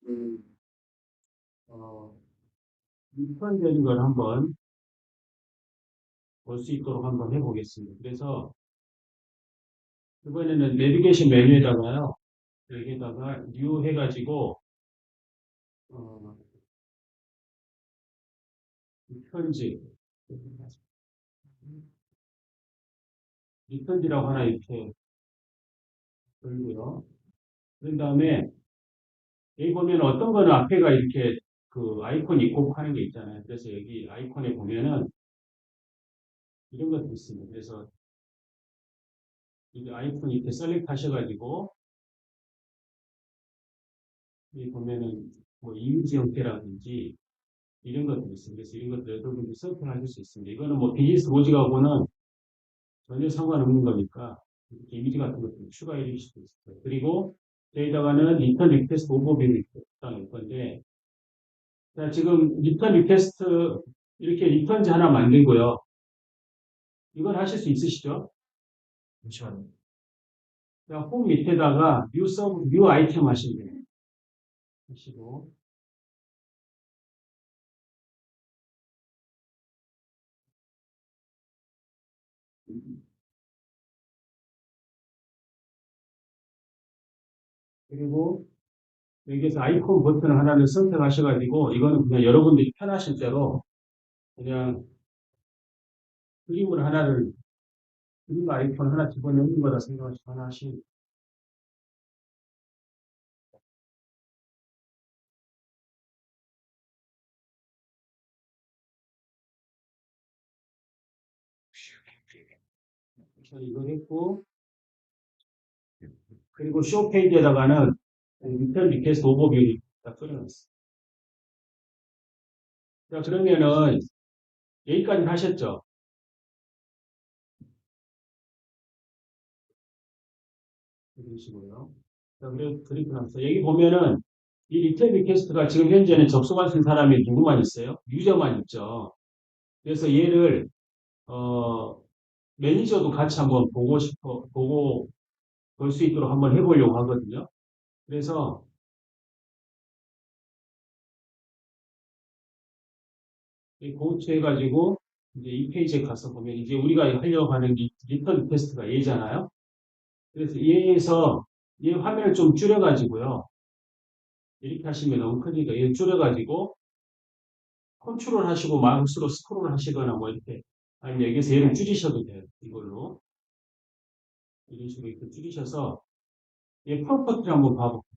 음, 어, 유턴되는 걸 한번 볼 수 있도록 한번 해보겠습니다. 그래서 이번에는 내비게이션 메뉴에다가요. 여기에다가 뉴 해가지고 어, 리턴지 리턴지라고 하나 이렇게 걸고요. 그런 다음에 여기 보면 어떤 거는 앞에가 이렇게 그 아이콘 있고 하는 게 있잖아요. 그래서 여기 아이콘에 보면은 이런 것도 있습니다. 그래서 이 아이콘 이렇게 셀렉트 하셔가지고 여기 보면은 뭐 이미지 형태라든지 이런 것들이 있습니다. 그래서 이런 것들 여러분들이 선택하실 수 있습니다. 이거는 뭐 비즈니스 로직하고는 전혀 상관없는 거니까 이렇게 이미지 같은 것도 추가해 주실 수도 있어요. 그리고 여기다가는 리턴 리퀘스트 오버뷰를 넣을 건데 자, 지금 리턴 리퀘스트 이렇게 리턴즈 하나 만들고요. 이걸 하실 수 있으시죠? 잠시만요. 자, 홈 밑에다가 뉴 서브, 뉴 아이템 하시면 돼요. 하시고 그리고 여기에서 아이콘 버튼을 하나를 선택하셔가지고 이거는 그냥 여러분들이 편하실 대로 그냥 그림을 하나를 그림 아이콘 하나 집어넣는 거다 생각하시고 하나 하시면 이걸 했고 그리고 쇼 페이지에다가는 리턴 리퀘스트 오버뷰를 딱 뿌려놨어요. 자, 그러면은 여기까지 하셨죠? 이런 식으로요. 자, 그리고 나서 여기 보면은 이 리턴 리퀘스트가 지금 현재는 접속하신 사람이 누구만 있어요? 유저만 있죠. 그래서 얘를 매니저도 같이 한번 보고 볼 수 있도록 한번 해보려고 하거든요. 그래서 이 고추 해가지고 이제 이 페이지에 가서 보면 이제 우리가 하려고 하는 리턴 리퀘스트가 얘잖아요. 그래서 얘에서 얘 화면을 좀 줄여가지고요. 이렇게 하시면 너무 크니까 얘 줄여가지고 컨트롤 하시고 마우스로 스크롤 하시거나 뭐 이렇게 아니면 여기서 얘를 줄이셔도 돼요. 이걸로 이런 식으로 이렇게 줄이셔서 얘 프로퍼티를 한번 봐볼게요.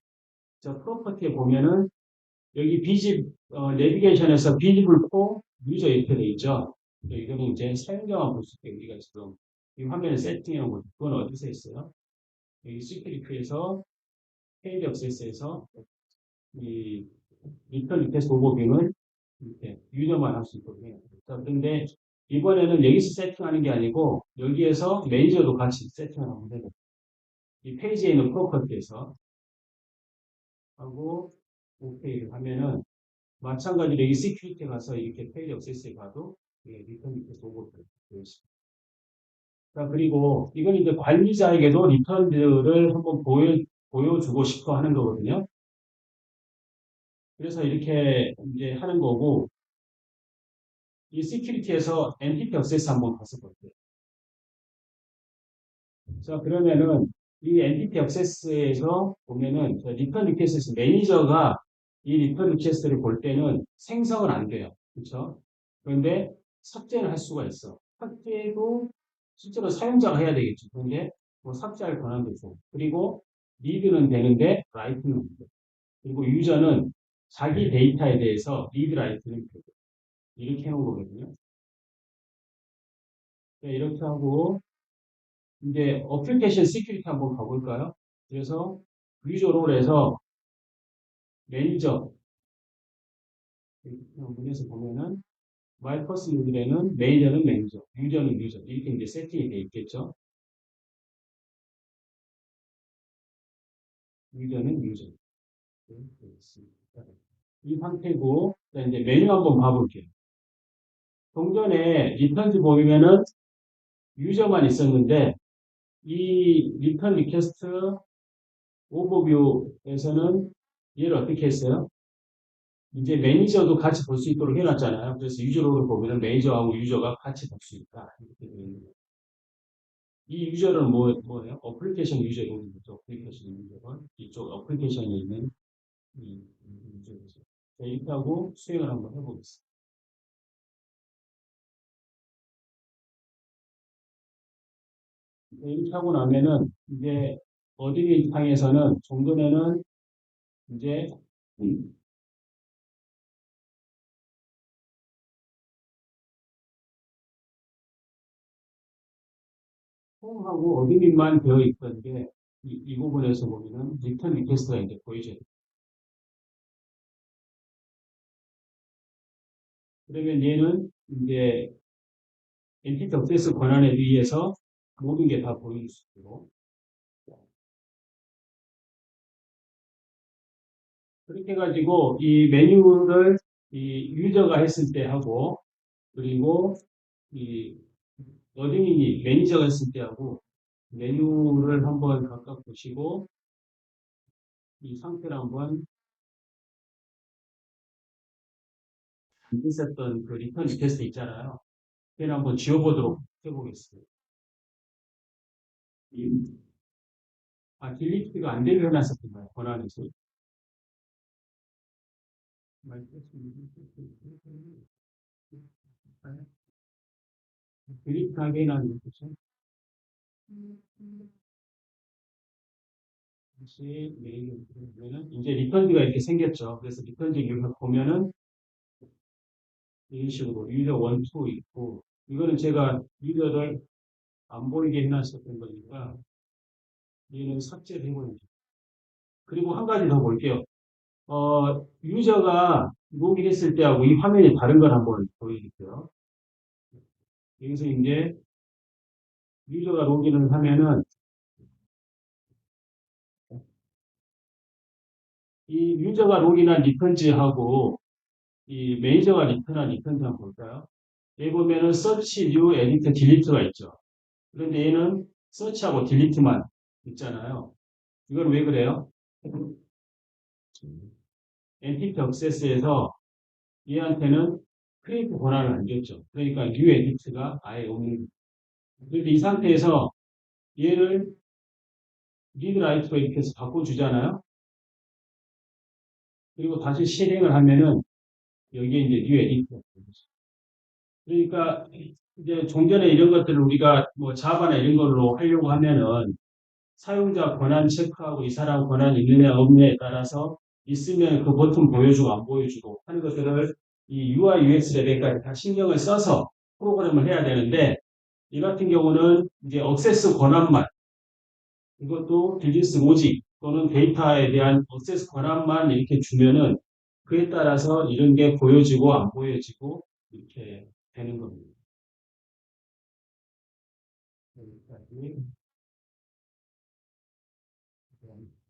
자, 프로퍼티에 보면은 여기 내비게이션에서 비지블 포 유저 이렇게 돼 있죠. 이거는 이제 사용자만 볼 수 있게 우리가 지금 이 화면에 세팅해 놓은 거죠. 그건 어디서 했어요? 여기 시크릿에서 페이지 액세스에서 이 리턴 리퀘스트 오버뷰는 이렇게 유저만 할 수 있도록 해요. 자, 근데 이번에는 여기서 세팅하는 게 아니고 여기에서 매니저도 같이 세팅을 하면 돼요. 이 페이지에 있는 프로퍼티에서 하고 오케이를 하면은 마찬가지로 여기 시큐리티 가서 이렇게 페이지 액세스에 가도 리턴 리퀘스트 오버뷰가 되어 있습니다. 자, 그리고 이건 이제 관리자에게도 리턴들을 한번 보여주고 싶어 하는 거거든요. 그래서 이렇게 이제 하는 거고, 이 시큐리티에서 엔티티 액세스 한번 가서 볼게요. 자, 그러면은 이 엔티티 액세스에서 보면은 리턴 리퀘스트 매니저가 이 리턴 리퀘스트를 볼 때는 생성은 안 돼요. 그렇죠? 그런데 삭제를 할 수가 있어. 삭제도 실제로 사용자가 해야 되겠죠. 그런데 뭐 삭제할 권한도 있고. 그리고 리드는 되는데 라이트는 안 돼. 그리고 유저는 자기 데이터에 대해서 리드 라이트는 되고. 이렇게 해놓은 거거든요. 네, 이렇게 하고 이제 어플리케이션 시큐리티 한번 가볼까요? 그래서 유저로 해서 매니저 문에서 보면은 마이 퍼슨 유저에는 매니저는 매니저, 유저는 유저 이렇게 이제 세팅이 돼 있겠죠. 유저는 유저 이렇게 있습니다. 이 상태고 이제 메뉴 한번 봐볼게요. 동전에 리턴즈 보이면은 유저만 있었는데 이 리턴 리퀘스트 오버뷰에서는 얘를 어떻게 했어요? 이제 매니저도 같이 볼 수 있도록 해놨잖아요. 그래서 유저로를 보면은 매니저하고 유저가 같이 볼 수 있다. 이렇게 되어 있는 거예요. 이 유저는 뭐예요? 어플리케이션 유저 있는 거죠. 어플리케이션 유저가 이쪽 어플리케이션에 있는 이 유저죠. 자, 이렇게 하고 수행을 한번 해보겠습니다. 이렇게 하고 나면은 이제 어드민 상에서는 종전에는 이제 홈하고 어드민만 되어 있던 게 이 부분에서 보면은 리턴 리퀘스트가 이제 보이죠. 그러면 얘는 이제 엔티티 액세스 권한에 의해서 모든 게 다 보일 수 있고 그렇게 해가지고 이 메뉴를 이 유저가 했을 때 하고 그리고 이 어드민이 매니저가 했을 때 하고 메뉴를 한번 각각 보시고 이 상태를 한번 있었던 그 리턴 리퀘스트 있잖아요. 걔를 한번 지워보도록 해보겠습니다. 딜리트가 안 되게 해놨었던 거예요. 권한에서. 딜리트하게 해놨는 거죠. 다시 메일을 보면은 이제 리턴지가 이렇게 생겼죠. 그래서 리턴지 여기서 보면은 이런 식으로 유저 1, 2 있고 이거는 제가 유저를 안 보이게 해놨었던 거니까 얘는 삭제를 해버리죠. 그리고 한 가지 더 볼게요. 유저가 로그인했을 때하고 이 화면이 다른 걸 한번 보여드릴게요. 여기서 이제 유저가 로그인을 하면은 이 유저가 로그인한 리턴지하고 이 매니저가 리턴한 리턴지 한번 볼까요? 여기 보면은 서치, 뉴, 에디트, 딜리트가 있죠. 그런데 얘는 서치하고 딜리트만 있잖아요. 이건 왜 그래요? 엔티티 액세스에서 얘한테는 크리에이트 권한을 안 줬죠. 그러니까 뉴 에디트가 아예 없는. 그런데 이 상태에서 얘를 리드 라이트로 이렇게 해서 바꿔주잖아요. 그리고 다시 실행을 하면은 여기에 이제 뉴 에디트가 되죠. 그러니까 이제 종전에 이런 것들을 우리가 뭐 자바나 이런 걸로 하려고 하면은 사용자 권한 체크하고 이 사람 권한 있느냐 없느냐에 따라서 있으면 그 버튼 보여주고 안 보여주고 하는 것들을 이 UI, UX 레벨까지 다 신경을 써서 프로그램을 해야 되는데 이 같은 경우는 이제 억세스 권한만 이것도 딜리스 로직 또는 데이터에 대한 억세스 권한만 이렇게 주면은 그에 따라서 이런 게 보여지고 안 보여지고 이렇게 되는 겁니다. 여기까지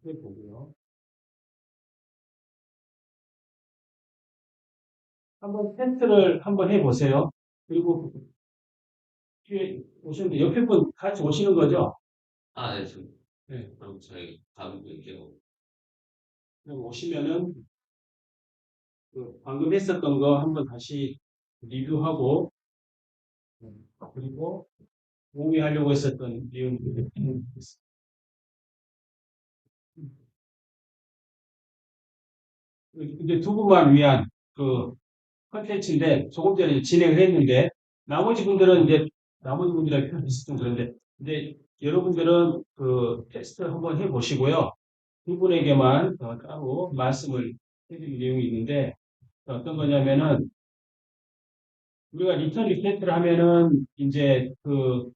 해보고요. 한번 테스트를 한번 해보세요. 그리고 뒤에 오시는데 옆에 분 같이 오시는 거죠? 네, 네. 그럼 저희 다음 분께로 그럼 오시면은 그 방금 했었던 거 한번 다시 리뷰하고 그리고 공유하려고 했었던 내용들을 이제 두 분만 위한 그 컨텐츠인데 조금 전에 진행을 했는데 나머지 분들은 이제 나머지 분들이랑 표현했을 좀 그런데 이제 여러분들은 그 테스트 한번 해보시고요. 두 분에게만 따로 말씀을 해드릴 내용이 있는데 어떤 거냐면은 우리가 리턴 리셋을 하면은 이제 그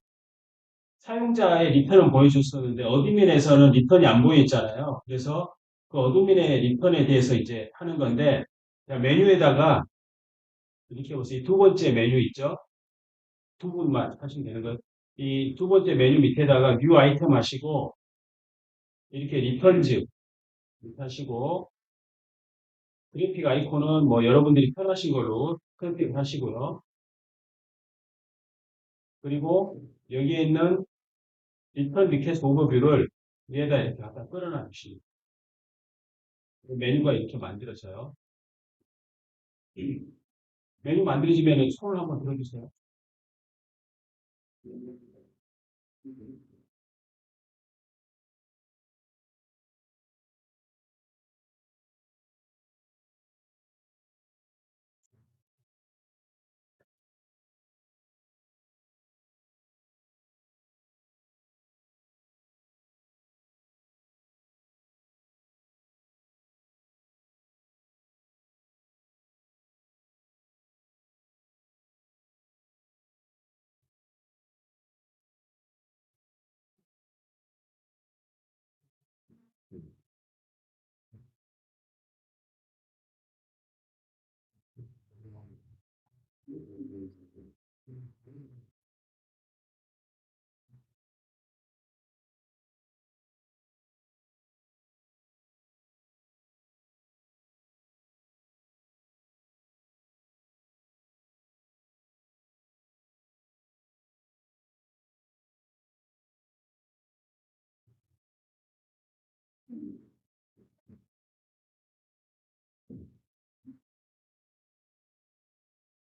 사용자의 리턴은 보여줬었는데 어드민에서는 리턴이 안 보였잖아요. 그래서 그 어드민의 리턴에 대해서 이제 하는 건데 메뉴에다가 이렇게 보세요. 두 번째 메뉴 있죠? 두 분만 하시면 되는 거예요. 이 두 번째 메뉴 밑에다가 뉴 아이템 하시고 이렇게 리턴즈 하시고 그래픽 아이콘은 뭐 여러분들이 편하신 걸로 선택 하시고요. 그리고 여기에 있는 리턴 리퀘스트 오버뷰를 위에다 이렇게 갖다 끌어놔 주시고 메뉴가 이렇게 만들어져요. 메뉴 만들어지면 손을 한번 들어주세요.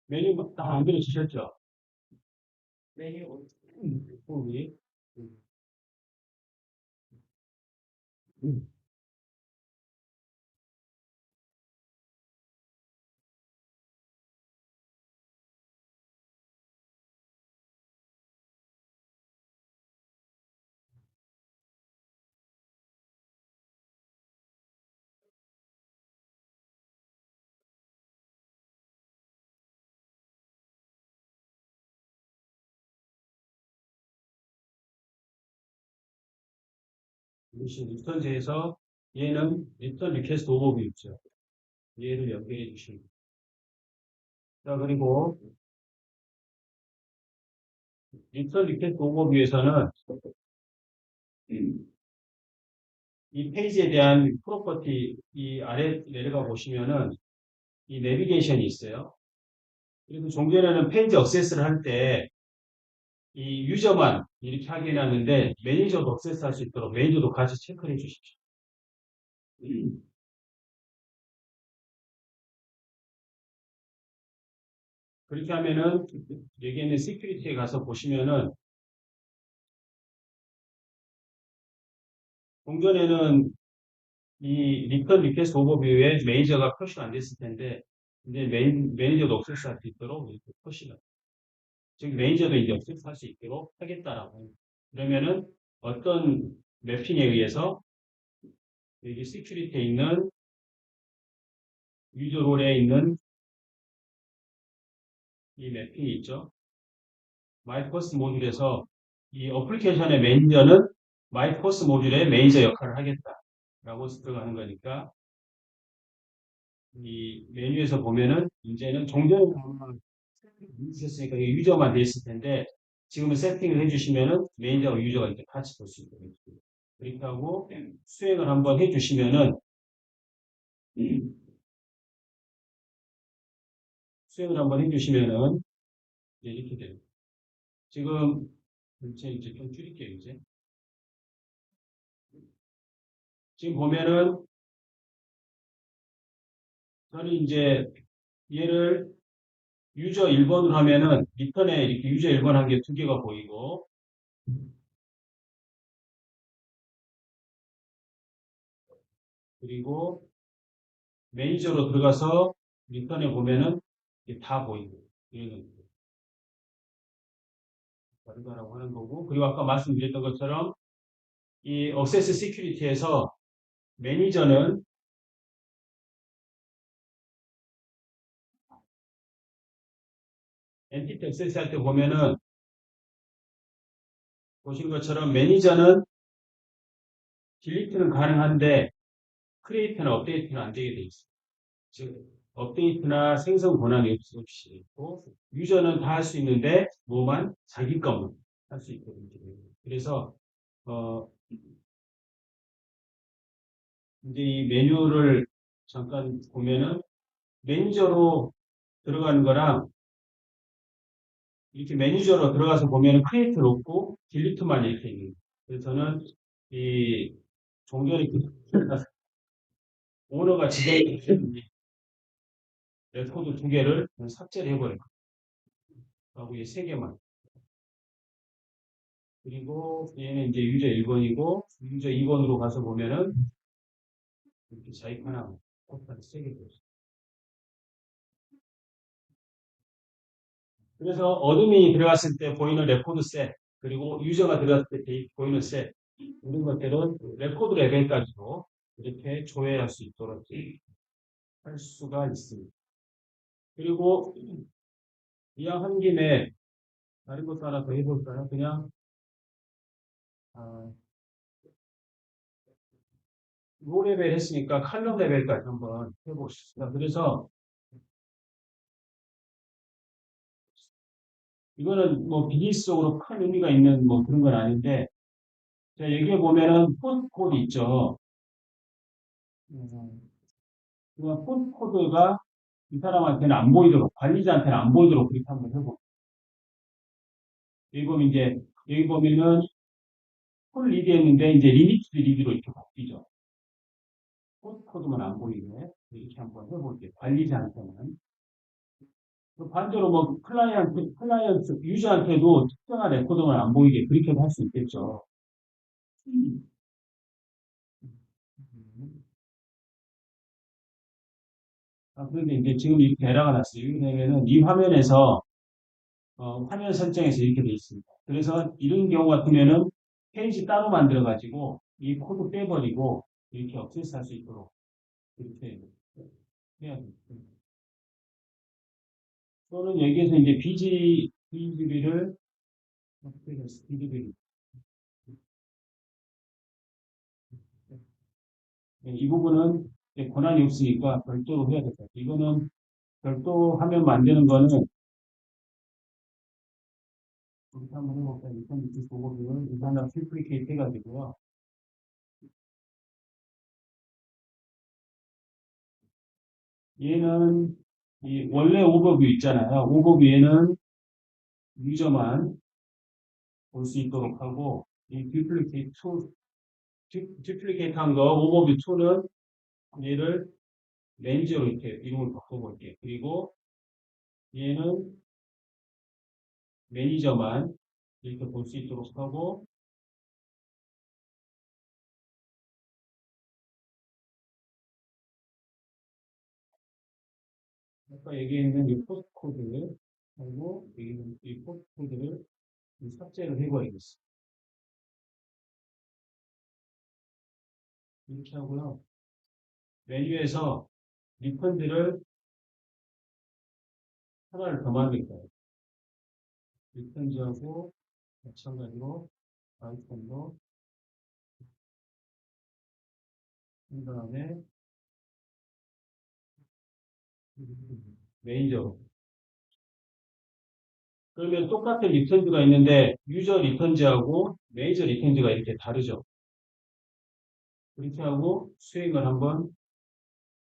메뉴 다 만들어지셨죠? 메뉴 거기 리턴제에서 얘는 리턴 리퀘스트 오버뷰 있죠. 얘를 연결해 주시면 돼요. 자, 그리고 리턴 리퀘스트 오버뷰에서는 이 페이지에 대한 프로퍼티 이 아래 내려가 보시면은 이 내비게이션이 있어요. 그래서 종전에는 페이지 액세스를 할 때 이 유저만 이렇게 하게 해놨는데 매니저도 액세스할 수 있도록 매니저도 같이 체크를 해 주십시오. 그렇게 하면은 여기 있는 시큐리티에 가서 보시면은 종전에는 이 리턴 리퀘스트 오버뷰에 매니저가 표시가 안 됐을 텐데 이제 매니저도 액세스할 수 있도록 이렇게 표시가 즉 매니저도 이제 액세스할 수 있도록 하겠다라고 그러면은 어떤 매핑에 의해서 여기 시큐리티에 있는 유저 롤에 있는 이 매핑이 있죠. 마이포스 모듈에서 이 어플리케이션의 매니저는 마이포스 모듈의 매니저 역할을 하겠다라고 들어가는 거니까 이 메뉴에서 보면은 이제는 종전에 있었으니까 유저만 돼 있을 텐데 지금은 세팅을 해주시면은 매니저와 유저가 이렇게 같이 볼 수 있거든요. 그렇게 하고 수행을 한번 해주시면은 수행을 한번 해주시면은 이제 이렇게 돼요. 지금 이제 좀 줄일게요 이제. 지금 보면은 저는 이제 얘를 유저 1번으로 하면은 리턴에 이렇게 유저 1번 한 개 두 개가 보이고 그리고 매니저로 들어가서 리턴에 보면은 이게 다 보이고 이런 다르다라고 하는 거고 그리고 아까 말씀드렸던 것처럼 이 액세스 시큐리티에서 매니저는 엔티티 액세스 할 때 보면은 보신 것처럼 매니저는 딜리트는 가능한데 크리에이트나 업데이트는 안 되게 돼 있어요. 즉 업데이트나 생성 권한이 없이 있고 유저는 다 할 수 있는데 뭐만 자기 것만 할 수 있거든요. 그래서 어 이제 이 메뉴를 잠깐 보면은 매니저로 들어가는 거랑 이렇게 매니저로 들어가서 보면은 크리에이트를 없고 딜리트만 이렇게 있는 거예요. 그래서 저는 이 종결이 오너가 지정된 레코드 두 개를 삭제를 해버려요. 하고 이 세 개만. 그리고 얘는 이제 유저 1번이고 유저 2번으로 가서 보면은 이렇게 자입 하나 곱하기 세개 들어있어요. 그래서 어드민이 들어갔을 때 보이는 레코드 셋 그리고 유저가 들어갔을 때 보이는 셋 이런 것들은 레코드 레벨까지도 이렇게 조회할 수 있도록 할 수가 있습니다. 그리고 이왕 한 김에 다른 것도 하나 더 해볼까요? 그냥 아, 로 레벨 했으니까 칼럼 레벨까지 한번 해봅시다. 그래서 이거는 뭐 비즈니스적으로 큰 의미가 있는 뭐 그런 건 아닌데 자, 여기에 보면은 폰 코드 있죠. 폰 코드가 이 사람한테는 안 보이도록 관리자한테는 안 보이도록 그렇게 한번 해보. 여기 보면 이제 여기 보면은 풀 리드했는데 이제 리미티드 리드로 이렇게 바뀌죠. 폰 코드만 안 보이게 이렇게 한번 해볼게요. 관리자한테는. 반대로 뭐 클라이언트, 유저한테도 특정한 레코더만 안 보이게 그렇게도 할 수 있겠죠. 그런데 이제 지금 이렇게 에러가 났어요. 왜냐면은 이 화면에서 화면 설정에서 이렇게 돼 있습니다. 그래서 이런 경우 같으면은 페이지 따로 만들어 가지고 이 코드 빼버리고 이렇게 억세스할 수 있도록 이렇게 해야 돼요. 또는 여기에서 이제 BGB를 어떻게 됐어? BGB 이 부분은 권한이 없으니까 별도로 해야 될 것 같아요. 이거는 별도 화면 만드는 거는 이렇게 한번 해볼까요? 2060 보고서는 일단 다 슈프리케이트 해가지고요. 얘는 이 원래 오버뷰 있잖아요. 오버뷰에는 유저만 볼 수 있도록 하고 이 듀플리케이트 한 거 오버뷰 2는 얘를 렌즈로 이렇게 이름을 바꿔볼게요. 그리고 얘는 매니저만 이렇게 볼 수 있도록 하고 아까 얘기했는 이 포스트 코드 그리고 이 포스트 코드를 삭제를 해버리겠습니다. 이렇게 하고요. 메뉴에서 리턴들을 하나를 더 만들 거예요. 리턴즈하고 마찬가지로 아이콘도 한 다음에 메이저. 그러면 똑같은 리턴즈가 있는데 유저 리턴즈하고 메이저 리턴즈가 이렇게 다르죠. 그렇게 하고 스윙을 한번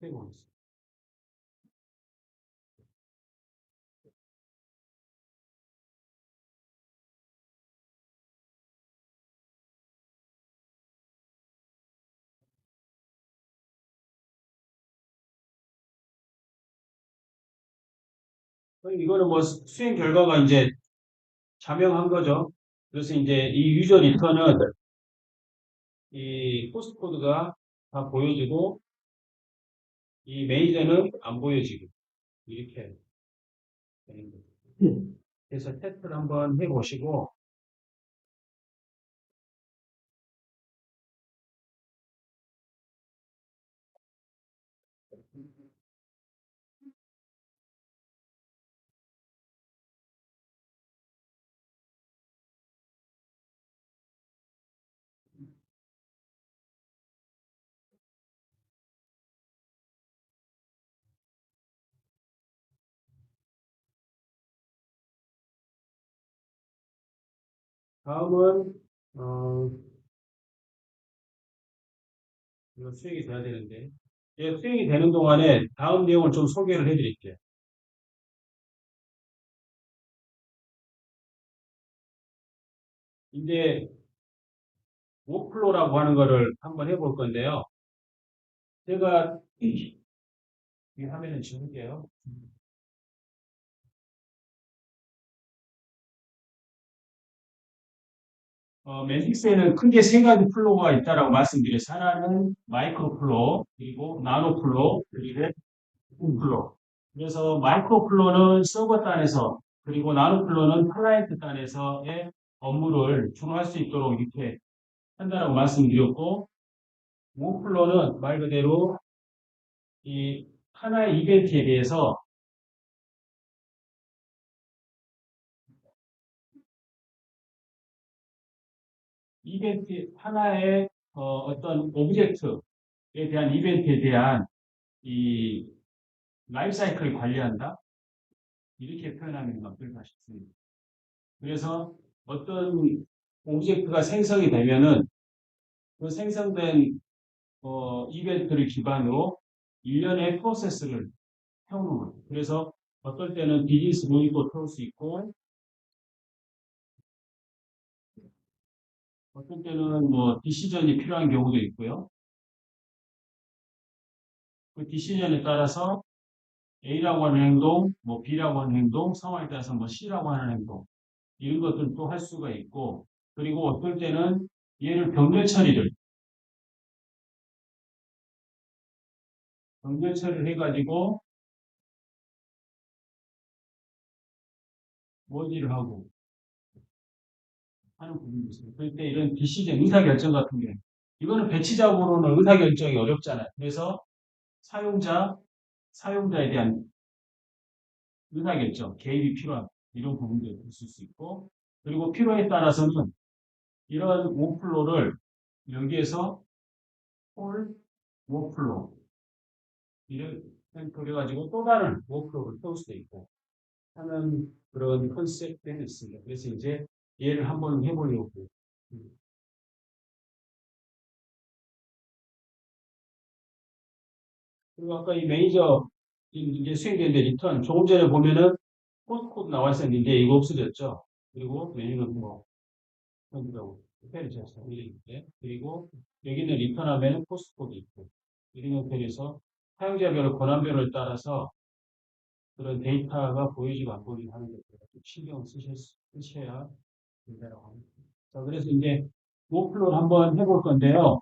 해보겠습니다. 이거는 뭐 수행 결과가 이제 자명한 거죠. 그래서 이제 이 유저 리턴은 이 포스트 코드가 다 보여지고 이 메이저는 안 보여지고 이렇게 되는 거죠. 그래서 테스트를 한번 해보시고 다음은 어, 이거 수행이 돼야 되는데 예, 수행이 되는 동안에 다음 내용을 좀 소개를 해드릴게요. 이제 워플로라고 하는 거를 한번 해볼 건데요. 제가 이 화면을 지울게요. 매직스에는 크게 세 가지 플로우가 있다라고 말씀드렸어요. 하나는 마이크로 플로우, 그리고 나노 플로우, 그리고 플로우. 그래서 마이크로 플로우는 서버 단에서, 그리고 나노 플로우는 클라이언트 단에서의 업무를 주로 할 수 있도록 이렇게 한다라고 말씀드렸고, 워플로우는 말 그대로 이 하나의 이벤트에 대해서 이벤트 하나의 어떤 오브젝트에 대한 이벤트에 대한 이 라이프 사이클을 관리한다 이렇게 표현하는 게 어떨까 싶습니다. 그래서 어떤 오브젝트가 생성이 되면은 그 생성된 이벤트를 기반으로 일련의 프로세스를 태우는 거예요. 그래서 어떨 때는 비즈니스 로직도 태울 수 있고 어떤 때는 뭐 디시전이 필요한 경우도 있고요. 그 디시전에 따라서 A라고 하는 행동, 뭐 B라고 하는 행동, 상황에 따라서 뭐 C라고 하는 행동 이런 것들도 할 수가 있고 그리고 어떨 때는 얘를 병렬 처리를 해가지고 뭐지를 하고 하는 부분이 있어요. 그럴 때 이런 디시전, 의사결정 같은 게 이거는 배치적으로는 의사결정이 어렵잖아요. 그래서 사용자, 사용자에 대한 의사결정, 개입이 필요한 이런 부분도 있을 수 있고 그리고 필요에 따라서는 이런 워플로우를 여기에서 홀 워플로우 이를 그래가지고 또 다른 워플로우를 볼 수도 있고 하는 그런 컨셉들이 있습니다. 그래서 이제 얘를 한번 해보려고. 그리고 아까 이 매니저 이제 수행되는데 리턴 조금 전에 보면은 포스트 코드 나와 있었는데 이거 없어졌죠. 그리고 메뉴는 뭐 여기라고 페리 쳤어요. 이렇게 그리고 여기는 리턴하면 포스트 코드 있고 이런 형태에서 사용자별 권한별을 따라서 그런 데이터가 보이지고 안 보이지고 하는 것들 좀 신경 쓰셔야 된다고 합니다. 자, 그래서 이제 워플로우를 한번 해볼 건데요.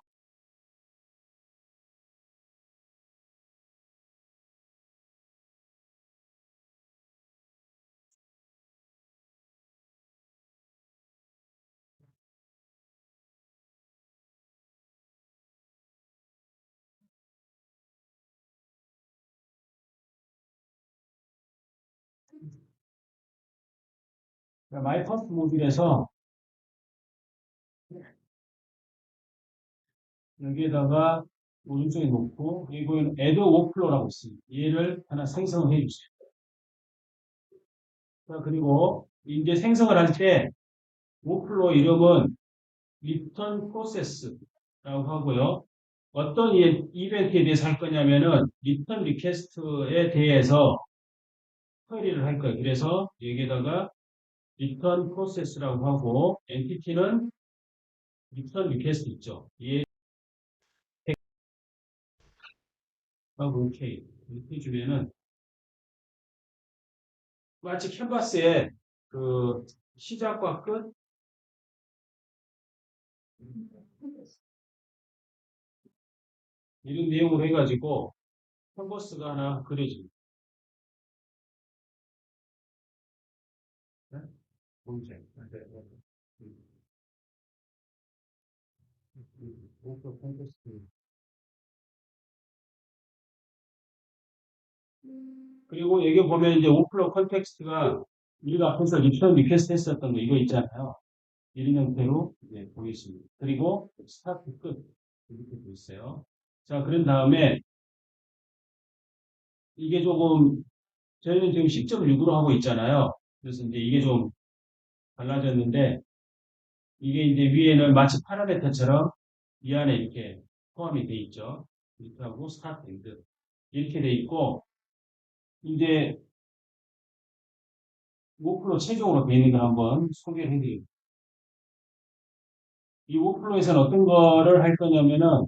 마이 퍼스트 모듈에서 여기에다가 오른쪽에 놓고 이거는 add workflow라고 있습니다. 얘를 하나 생성해 주세요. 자, 그리고 이제 생성을 할 때 workflow 이름은 return process라고 하고요. 어떤 이벤트에 대해서 할 거냐면은 return request에 대해서 쿼리를 할 거예요. 그래서 여기에다가 return process라고 하고 entity는 return request 있죠. 얘 하고 OK 이렇게 주면은 마치 캔버스에 그 시작과 끝 이런 내용으로 해가지고 캔버스가 하나 그려집니다. 네? 공책. 그리고 여기 보면 이제 오플로 컨텍스트가 우리가 앞에서 리턴 리퀘스트 했었던 거 이거 있잖아요. 이런 형태로 이제 보이십니다. 그리고 스타트 끝 이렇게 돼 있어요. 자, 그런 다음에 이게 조금 저희는 지금 10.6으로 하고 있잖아요. 그래서 이제 이게 좀 달라졌는데 이게 이제 위에는 마치 파라메터처럼 이 안에 이렇게 포함이 돼 있죠. 이렇게 하고 스타트 엔드 이렇게 돼 있고 이제 워플로 최종으로 돼 있는 걸 한번 소개를 해드릴게요. 이 워플로에서는 어떤 거를 할 거냐면은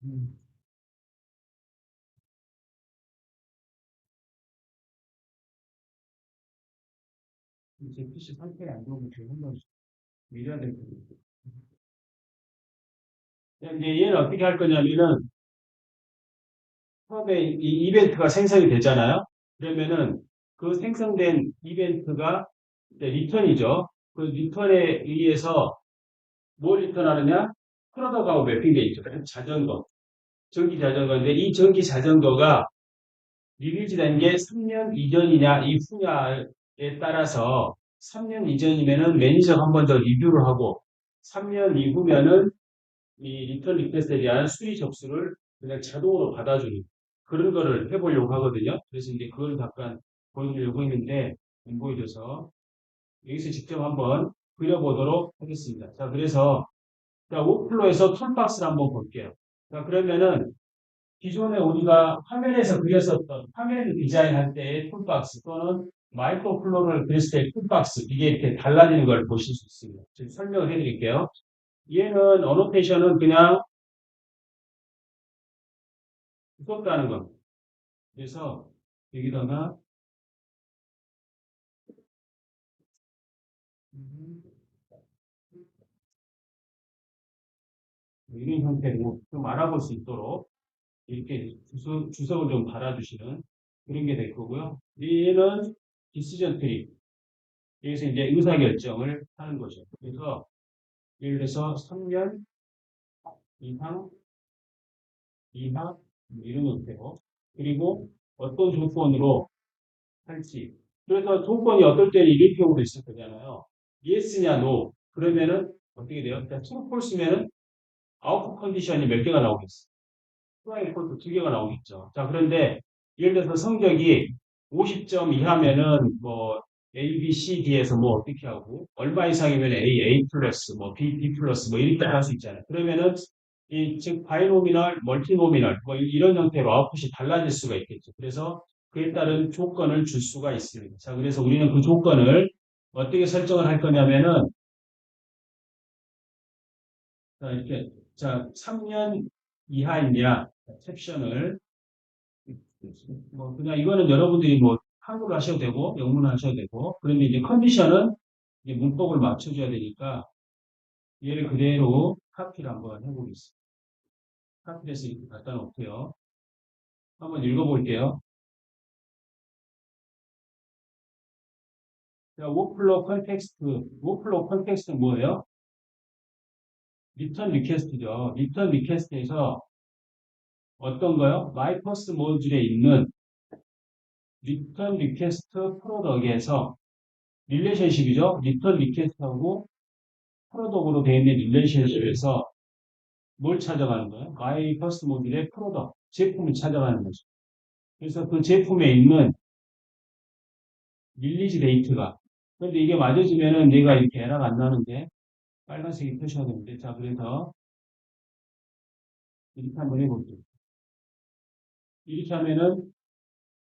음, 이제 PC 상태가 안 좋으면 제일 한번 미려야 될 거예요. 이제 얘는 어떻게 할 거냐면은 처음에 이 이벤트가 생성이 되잖아요. 그러면은 그 생성된 이벤트가 이제 리턴이죠. 그 리턴에 의해서 뭘 리턴하느냐? 프로덕트하고 매핑돼 있죠. 그래서 자전거, 전기 자전거인데 이 전기 자전거가 리리즈된 게 3년 이전이냐 이후냐에 따라서 3년 이전이면은 매니저가 한 번 더 리뷰를 하고 3년 이후면은 이 리턴 리퀘스트에 대한 수리 접수를 그냥 자동으로 받아주는 그런 거를 해보려고 하거든요. 그래서 이제 그걸 잠깐 보여드리려고 했는데 안 보여줘서 여기서 직접 한번 그려보도록 하겠습니다. 자, 그래서 자, 워크플로에서 툴박스를 한번 볼게요. 자, 그러면은 기존에 우리가 화면에서 그렸었던 화면 디자인할 때의 툴박스 또는 마이크로플로를 그렸을 때의 툴박스 이게 이렇게 달라지는 걸 보실 수 있습니다. 지금 설명을 해드릴게요. 얘는 어노테이션은 그냥 무섭다는 겁니다. 그래서 여기다가 음, 이런 형태로 좀 알아볼 수 있도록 이렇게 주석을 좀 달아주시는 그런 게 될 거고요. 얘는 디시전 트리. 여기서 이제 의사결정을 하는 거죠. 그래서 예를 들어서 3년 이상, 이하 이런 형태로 그리고 어떤 조건으로 할지. 그래서 조건이 어떨 때는 이런 경우도 있을 거잖아요. yes냐 no. 그러면은 어떻게 돼요? true, false면은 아웃풋 컨디션이 몇 개가 나오겠어요? 프라이 코드 두 개가 나오겠죠. 자, 그런데 예를 들어서 성적이 50점 이하면은 뭐 A, B, C, D에서 뭐 어떻게 하고 얼마 이상이면 A, A 플러스 뭐 B, B 플러스 뭐 이렇게 할 수 있잖아요. 그러면은 이 즉 바이노미널, 멀티노미널 뭐 이런 형태로 아웃풋이 달라질 수가 있겠죠. 그래서 그에 따른 조건을 줄 수가 있습니다. 자, 그래서 우리는 그 조건을 어떻게 설정을 할 거냐면은 자, 이렇게 자 3년 이하이냐 캡션을 뭐 그냥 이거는 여러분들이 뭐 한글로 하셔도 되고 영문로 하셔도 되고 그런데 이제 컨디션은 이제 문법을 맞춰줘야 되니까 얘를 그대로 카피를 한번 해보겠습니다. 카피해서 이렇게 갖다 놓고요. 한번 읽어볼게요. 자, 워플로우 컨텍스트는 뭐예요? 리턴 리퀘스트죠. 리턴 리퀘스트에서 어떤 거요? 마이 퍼스트 모듈에 있는 리턴 리퀘스트 프로덕에서 릴레이션십이죠. 리턴 리퀘스트하고 프로덕으로 되어 있는 릴레이션십에서 뭘 찾아가는 거예요? 마이 퍼스트 모듈의 프로덕트, 제품을 찾아가는 거죠. 그래서 그 제품에 있는 릴리즈 데이트가 그런데 이게 맞아지면은 얘가 이렇게 에러가 안 나는데 빨간색이 표시가 되는데 자 그래서 이렇게 한번 해볼게요. 이렇게 하면은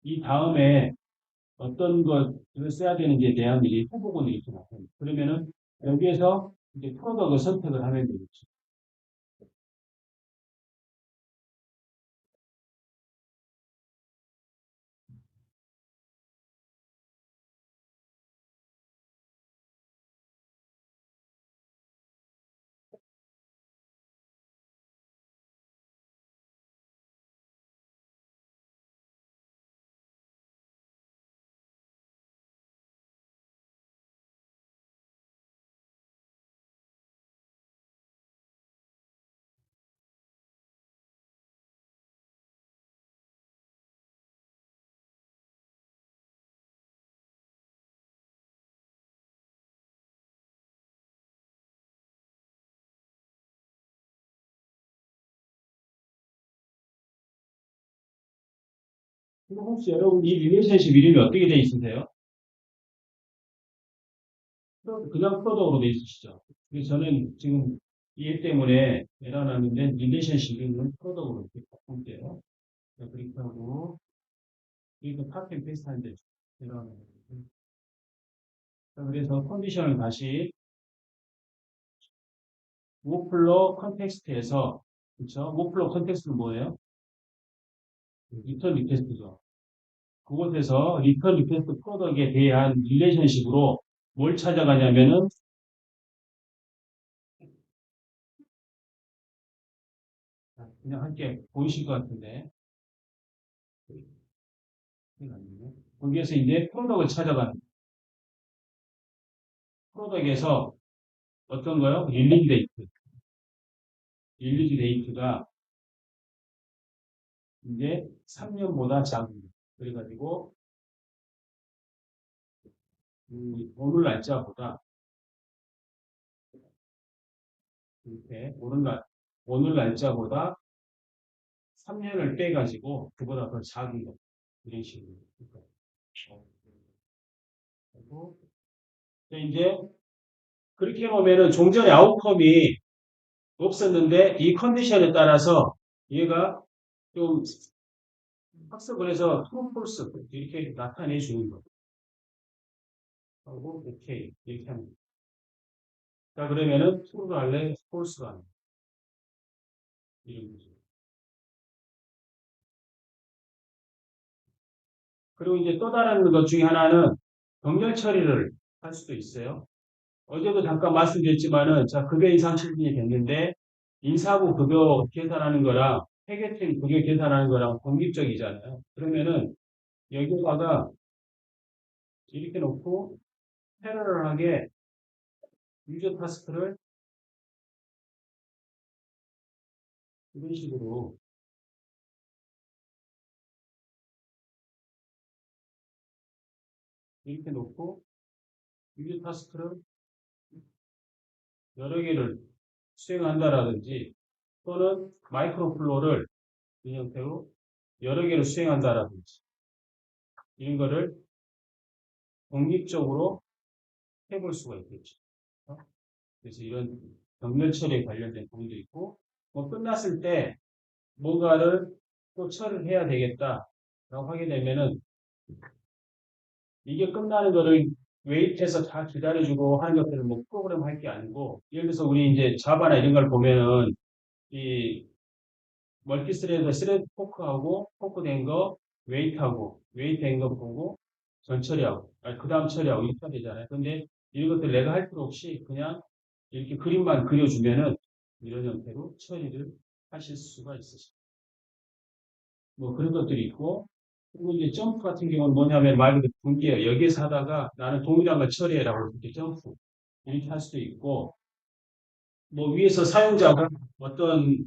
이 다음에 어떤 것을 써야 되는지에 대한 이 후보군이 이렇게 나타납니다. 그러면은 여기에서 이제 프로덕트를 선택을 하면 되겠죠. 그럼 혹시 여러분 이 릴레이션십 이름이 어떻게 돼 있으세요? 그냥 프로덕트로 돼 있으시죠? 그래서 저는 지금 이해 때문에 에러 났는데 릴레이션십 이름은 프로덕트로 이렇게 바꿀게요. 자, 그렇게 하고 여기서 카피 앤 페이스트 하는데 에러 났는데 자, 그래서 컨디션을 다시 워플로 컨텍스트에서 그렇죠? 목플로 컨텍스트는 뭐예요? 리턴 리퀘스트죠. 그곳에서 리턴 리퀘스트 프로덕에 대한 릴레이션십으로 뭘 찾아가냐면은 그냥 함께 보이실 것 같은데 거기에서 이제 프로덕을 찾아가는 프로덕에서 어떤 거요? 릴리즈 데이트. 릴리즈 데이트가 이제 3년보다 작은 거. 그래가지고 오늘 날짜보다 이렇게 오늘 날짜보다 3년을 빼가지고 그보다 더 작은 거. 이런 식으로. 그리고 이제 그렇게 보면은 종전의 아웃컴이 없었는데 이 컨디션에 따라서 얘가 좀 학습을 해서 true, false 이렇게 나타내 주는 거. 하고 오케이 이렇게 하는 거. 자 그러면은 true가 할래, false가 할래 이런 거죠. 그리고 이제 또 다른 것 중에 하나는 병렬 처리를 할 수도 있어요. 어제도 잠깐 말씀드렸지만은 자 급여 인상 처분이 됐는데 인사부 급여 계산하는 거랑 회계팀 급여 계산하는 거랑 독립적이잖아요. 그러면은 여기다가 이렇게 놓고 패러럴하게 유저 타스크를 이런 식으로 이렇게 놓고 유저 타스크를 여러 개를 수행한다라든지 또는 마이크로 플로우를 이 형태로 여러 개를 수행한다라든지 이런 거를 독립적으로 해볼 수가 있겠죠. 그래서 이런 병렬 처리에 관련된 부분도 있고 뭐 끝났을 때 뭔가를 또 처리를 해야 되겠다라고 하게 되면은 이게 끝나는 거를 웨이트해서 다 기다려주고 하는 것들을 뭐 프로그램 할 게 아니고 예를 들어서 우리 이제 자바나 이런 걸 보면은 이 멀티스레드 스레드 포크하고 포크된 거 웨이트하고 웨이트된 거 보고 전 처리하고 그 다음 처리하고 이렇게 해야 되잖아요. 근데 이런 것들 내가 할 필요 없이 그냥 이렇게 그림만 그려주면은 이런 형태로 처리를 하실 수가 있으십니다. 뭐 그런 것들이 있고 그리고 이제 점프 같은 경우는 뭐냐면 말 그대로 분기예요. 여기에서 하다가 나는 동일한 걸 처리해라고 이렇게 점프 이렇게 할 수도 있고 뭐 위에서 사용자가 어떤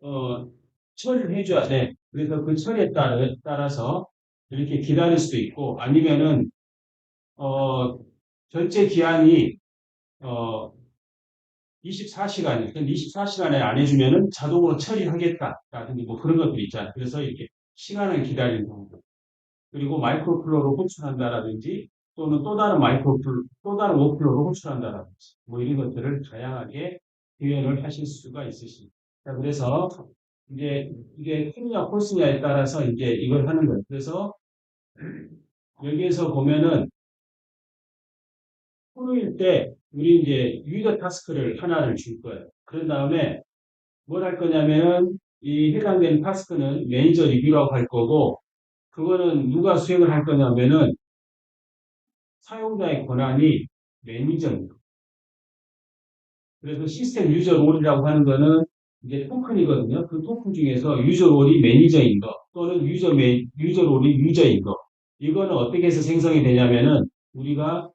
어, 처리를 해줘야 돼. 그래서 그 처리에 따라서 이렇게 기다릴 수도 있고 아니면은 어, 전체 기한이 어, 24시간이, 24시간에 안 해주면은 자동으로 처리하겠다라든지 뭐 그런 것들이 있잖아요. 그래서 이렇게 시간을 기다리는 경우. 그리고 마이크로플로우로 호출한다라든지 또는 또 다른 워플로우로 호출한다라든지 뭐 이런 것들을 다양하게 구현을 하실 수가 있으십니다. 자, 그래서 이제 이게 트루냐 폴스냐에 따라서 이제 이걸 하는 거예요. 그래서 여기에서 보면은 프로일 때 우리 이제 유저 타스크를 하나를 줄 거예요. 그런 다음에 뭘 할 거냐면은 이 해당되는 타스크는 매니저 리뷰라고 할 거고 그거는 누가 수행을 할 거냐면은 사용자의 권한이 매니저입니다. 그래서 시스템 유저 롤이라고 하는 거는 이제 토큰이거든요. 그 토큰 중에서 유저 롤이 매니저인 거 또는 유저 롤이 유저인 거. 이거는 어떻게 해서 생성이 되냐면은 우리가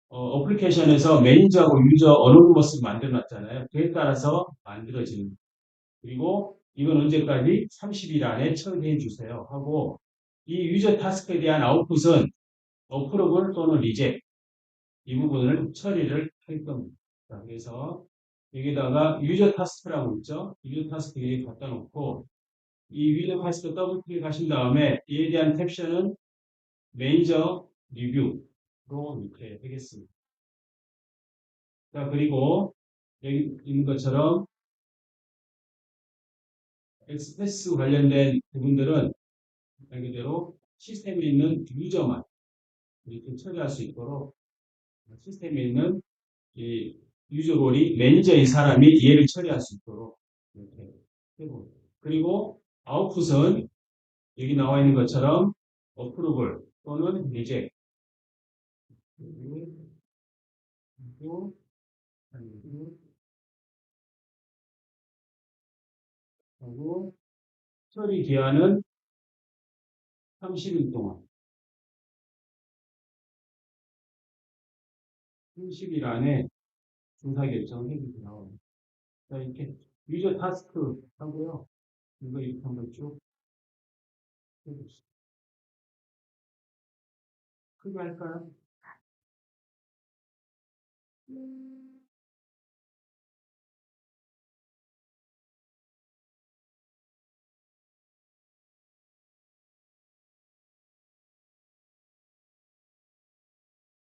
어플리케이션에서 매니저하고 유저 어노니머스를 만들어 놨잖아요. 그에 따라서 만들어지는 거. 그리고 이건 언제까지 30일 안에 처리해 주세요 하고 이 유저 타스크에 대한 아웃풋은 어프로블 또는 리젝 이 부분을 처리를 할 겁니다. 자, 그래서 여기다가 유저 타스크라고 있죠. 유저 타스크 여기 갖다 놓고 이 유저 타스크 더블 클릭하신 다음에 이에 대한 캡션은 매니저 리뷰로 이렇게 하겠습니다. 자, 그리고 여기 있는 것처럼 엑스패스 관련된 부분들은 말 그대로 시스템에 있는 유저만 이렇게 처리할 수 있도록 시스템에 있는 이 유저 롤이 매니저인 사람이 얘를 처리할 수 있도록 이렇게 그리고 아웃풋은 여기 나와 있는 것처럼 어프로벌 또는 리젝 그리고 하고 처리 기한은 30일 동안 30일 안에 중사 결정을 해주세요. 자, 이렇게 유저 타스크 하고요. 이거 이렇게 한번 쭉 해봅시다. 크게 할까요?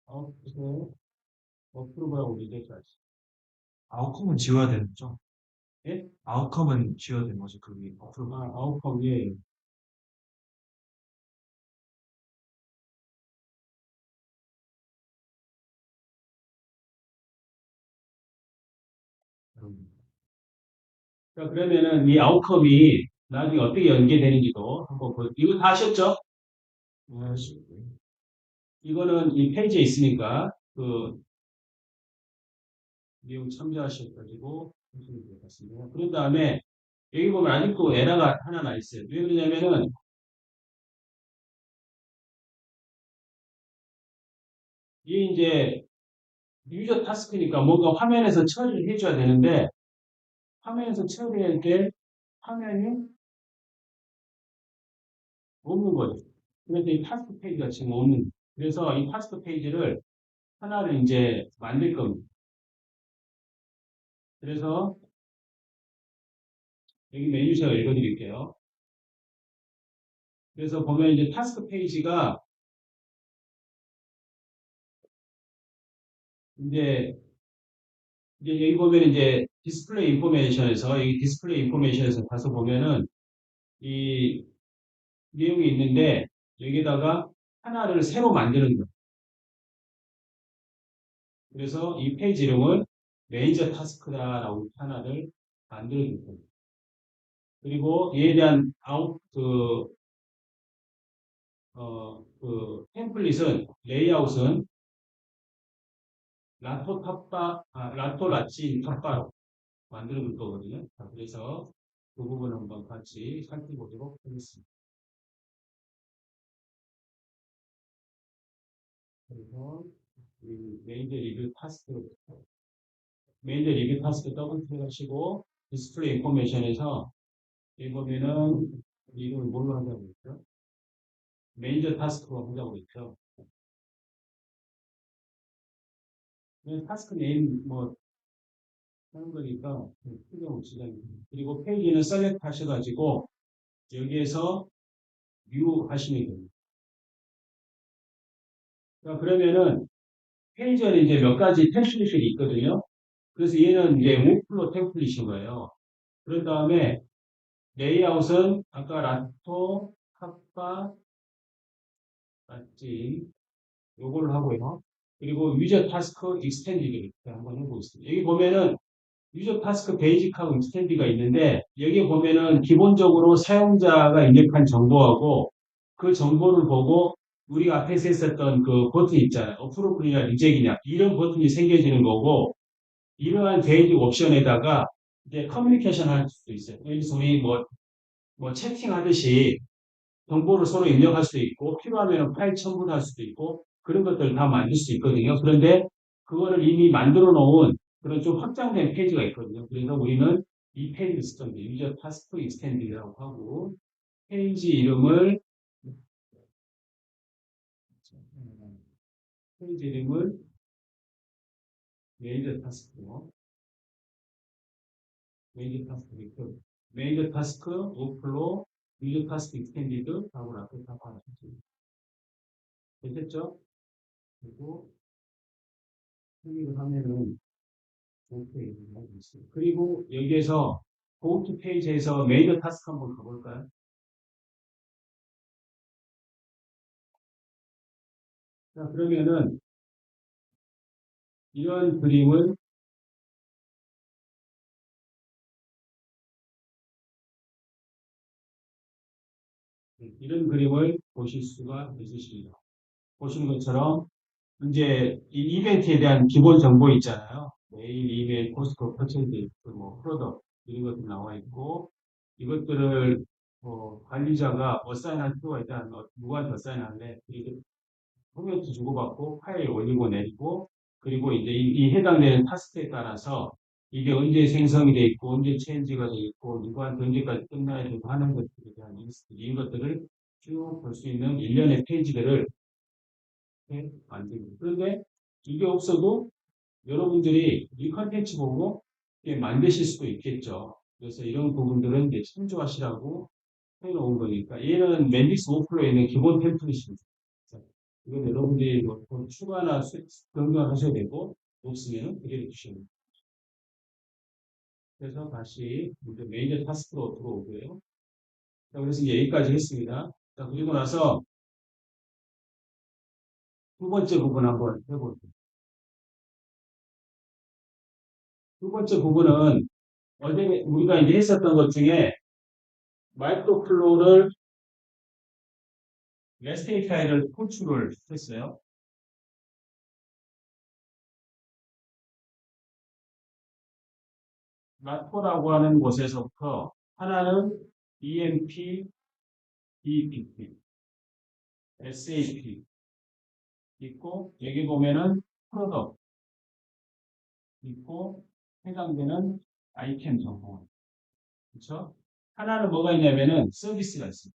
아웃풋에 어프로벌하고 리젝까지. 아웃컴은 지워야 되는 거죠? 예? 아웃컴은 지워야 되는 거죠? 그 위에 어플로. 아웃컴, 예. 자, 그러면은 이 아웃컴이 나중에 어떻게 연계되는지도 한번 이거 다 하셨죠? 아, 이거는 이 페이지에 있으니까 그 내용 참조하셔가지고 하시면 될 것 같습니다. 그런 다음에 여기 보면 아직도 에러가 하나 나 있어요. 왜 그러냐면은 이게 이제 유저 타스크니까 뭔가 화면에서 처리를 해줘야 되는데 화면에서 처리할 때 화면이 없는 거죠. 그래서 이 타스크 페이지가 지금 없는. 그래서 이 타스크 페이지를 하나를 이제 만들 겁니다. 그래서 여기 메뉴 제가 읽어드릴게요. 그래서 보면 이제 타스크 페이지가 이제 여기 보면 이제 디스플레이 인포메이션에서 여기 디스플레이 인포메이션에서 가서 보면은 이 내용이 있는데 여기다가 하나를 새로 만드는 거예요. 그래서 이 페이지 이름을 메이저 타스크다라고 하나를 만들어 줄 겁니다. 그리고 이에 대한 템플릿은, 레이아웃은 라토 라친 탑바로 만들어 줄 거거든요. 자, 그래서 그 부분 한번 같이 살펴보도록 하겠습니다. 그래서 메이저 리뷰 타스크 더블 클릭하시고 디스플레이 인포메이션에서 여기 보면은 이걸 뭘로 하자고 했죠? 메이저 타스크로 하자고 했죠. 타스크 네임 뭐 하는 거니까 크게 옵시다. 그리고 페이지는 셀렉트 하셔가지고 여기에서 뷰 하시면 됩니다. 자, 그러면은 페이지에는 이제 몇 가지 템플릿이 있거든요. 그래서 얘는 이제 워크플로 템플릿인 거예요. 그런 다음에 레이아웃은 아까 라토, 카파, lat지 요걸 하고요. 그리고 유저 타스크 익스텐디드 이렇게 한번 해보겠습니다. 여기 보면은 유저 타스크 베이직하고 익스텐디가 있는데 여기 보면은 기본적으로 사용자가 입력한 정보하고 그 정보를 보고 우리가 앞에서 했었던 그 버튼 있잖아요. 어프로브냐 리젝이냐 이런 버튼이 생겨지는 거고 이러한 베이직 옵션에다가 이제 커뮤니케이션 할 수도 있어요. 여기서 우리 뭐 채팅하듯이 정보를 서로 입력할 수도 있고 필요하면 파일 첨부를 할 수도 있고 그런 것들 다 만들 수 있거든요. 그런데 그거를 이미 만들어 놓은 그런 좀 확장된 페이지가 있거든요. 그래서 우리는 이 페이지를 쓰던 유저 타스크 익스텐드라고 하고 페이지 이름을 페이지 이름을 메이저 타스크로 메이저 타스크 메이저 타스크 오플로 유저 타스크 익스텐디드 하고 앞에 다 받아주세요. 됐죠? 그리고 클릭을 하면은 오케이. 알겠습니다. 그리고 여기에서 고투 페이지에서 메이저 타스크 한번 가볼까요? 자, 그러면은 이런 그림을 이런 그림을 보실 수가 있으십니다. 보시는 것처럼 이제 이 이벤트에 대한 기본 정보 있잖아요. 메일, 이메일, 포스트, 퍼센트, 뭐 프로덕트 이런 것들 나와 있고 이것들을 관리자가 어사인할 필요가 있다. 누구한테 어사인할래? 이렇게 코멘트 주고받고 파일 올리고 내리고 그리고 이제 이 해당되는 타스크에 따라서 이게 언제 생성이 돼 있고 언제 체인지가 돼 있고 누구한테 언제까지 끝나야 되고 하는 것들에 대한 리스트 이런 것들을 쭉 볼 수 있는 일련의 페이지들을 만듭니다. 그런데 이게 없어도 여러분들이 이 컨텐츠 보고 이렇게 만드실 수도 있겠죠. 그래서 이런 부분들은 이제 참조하시라고 해놓은 거니까 얘는 맨딕스 워크로에 있는 기본 템플릿입니다. 이건 여러분들이 뭐 추가나 변경하셔야 되고 없으면 그대로 주시면 됩니다. 그래서 다시 이제 메이저 타스크로 들어오고요. 자, 그래서 이제 여기까지 했습니다. 자, 그리고 나서 두 번째 부분 한번 해볼게요. 두 번째 부분은 어제 우리가 이제 했었던 것 중에 마이크로 플로우를 REST API를 호출을 했어요. 라토라고 하는 곳에서부터 하나는 EMP, EPP, SAP 있고 여기 보면은 프로덕트 있고 해당되는 아이템 정보. 그렇죠? 하나는 뭐가 있냐면은 서비스가 있습니다.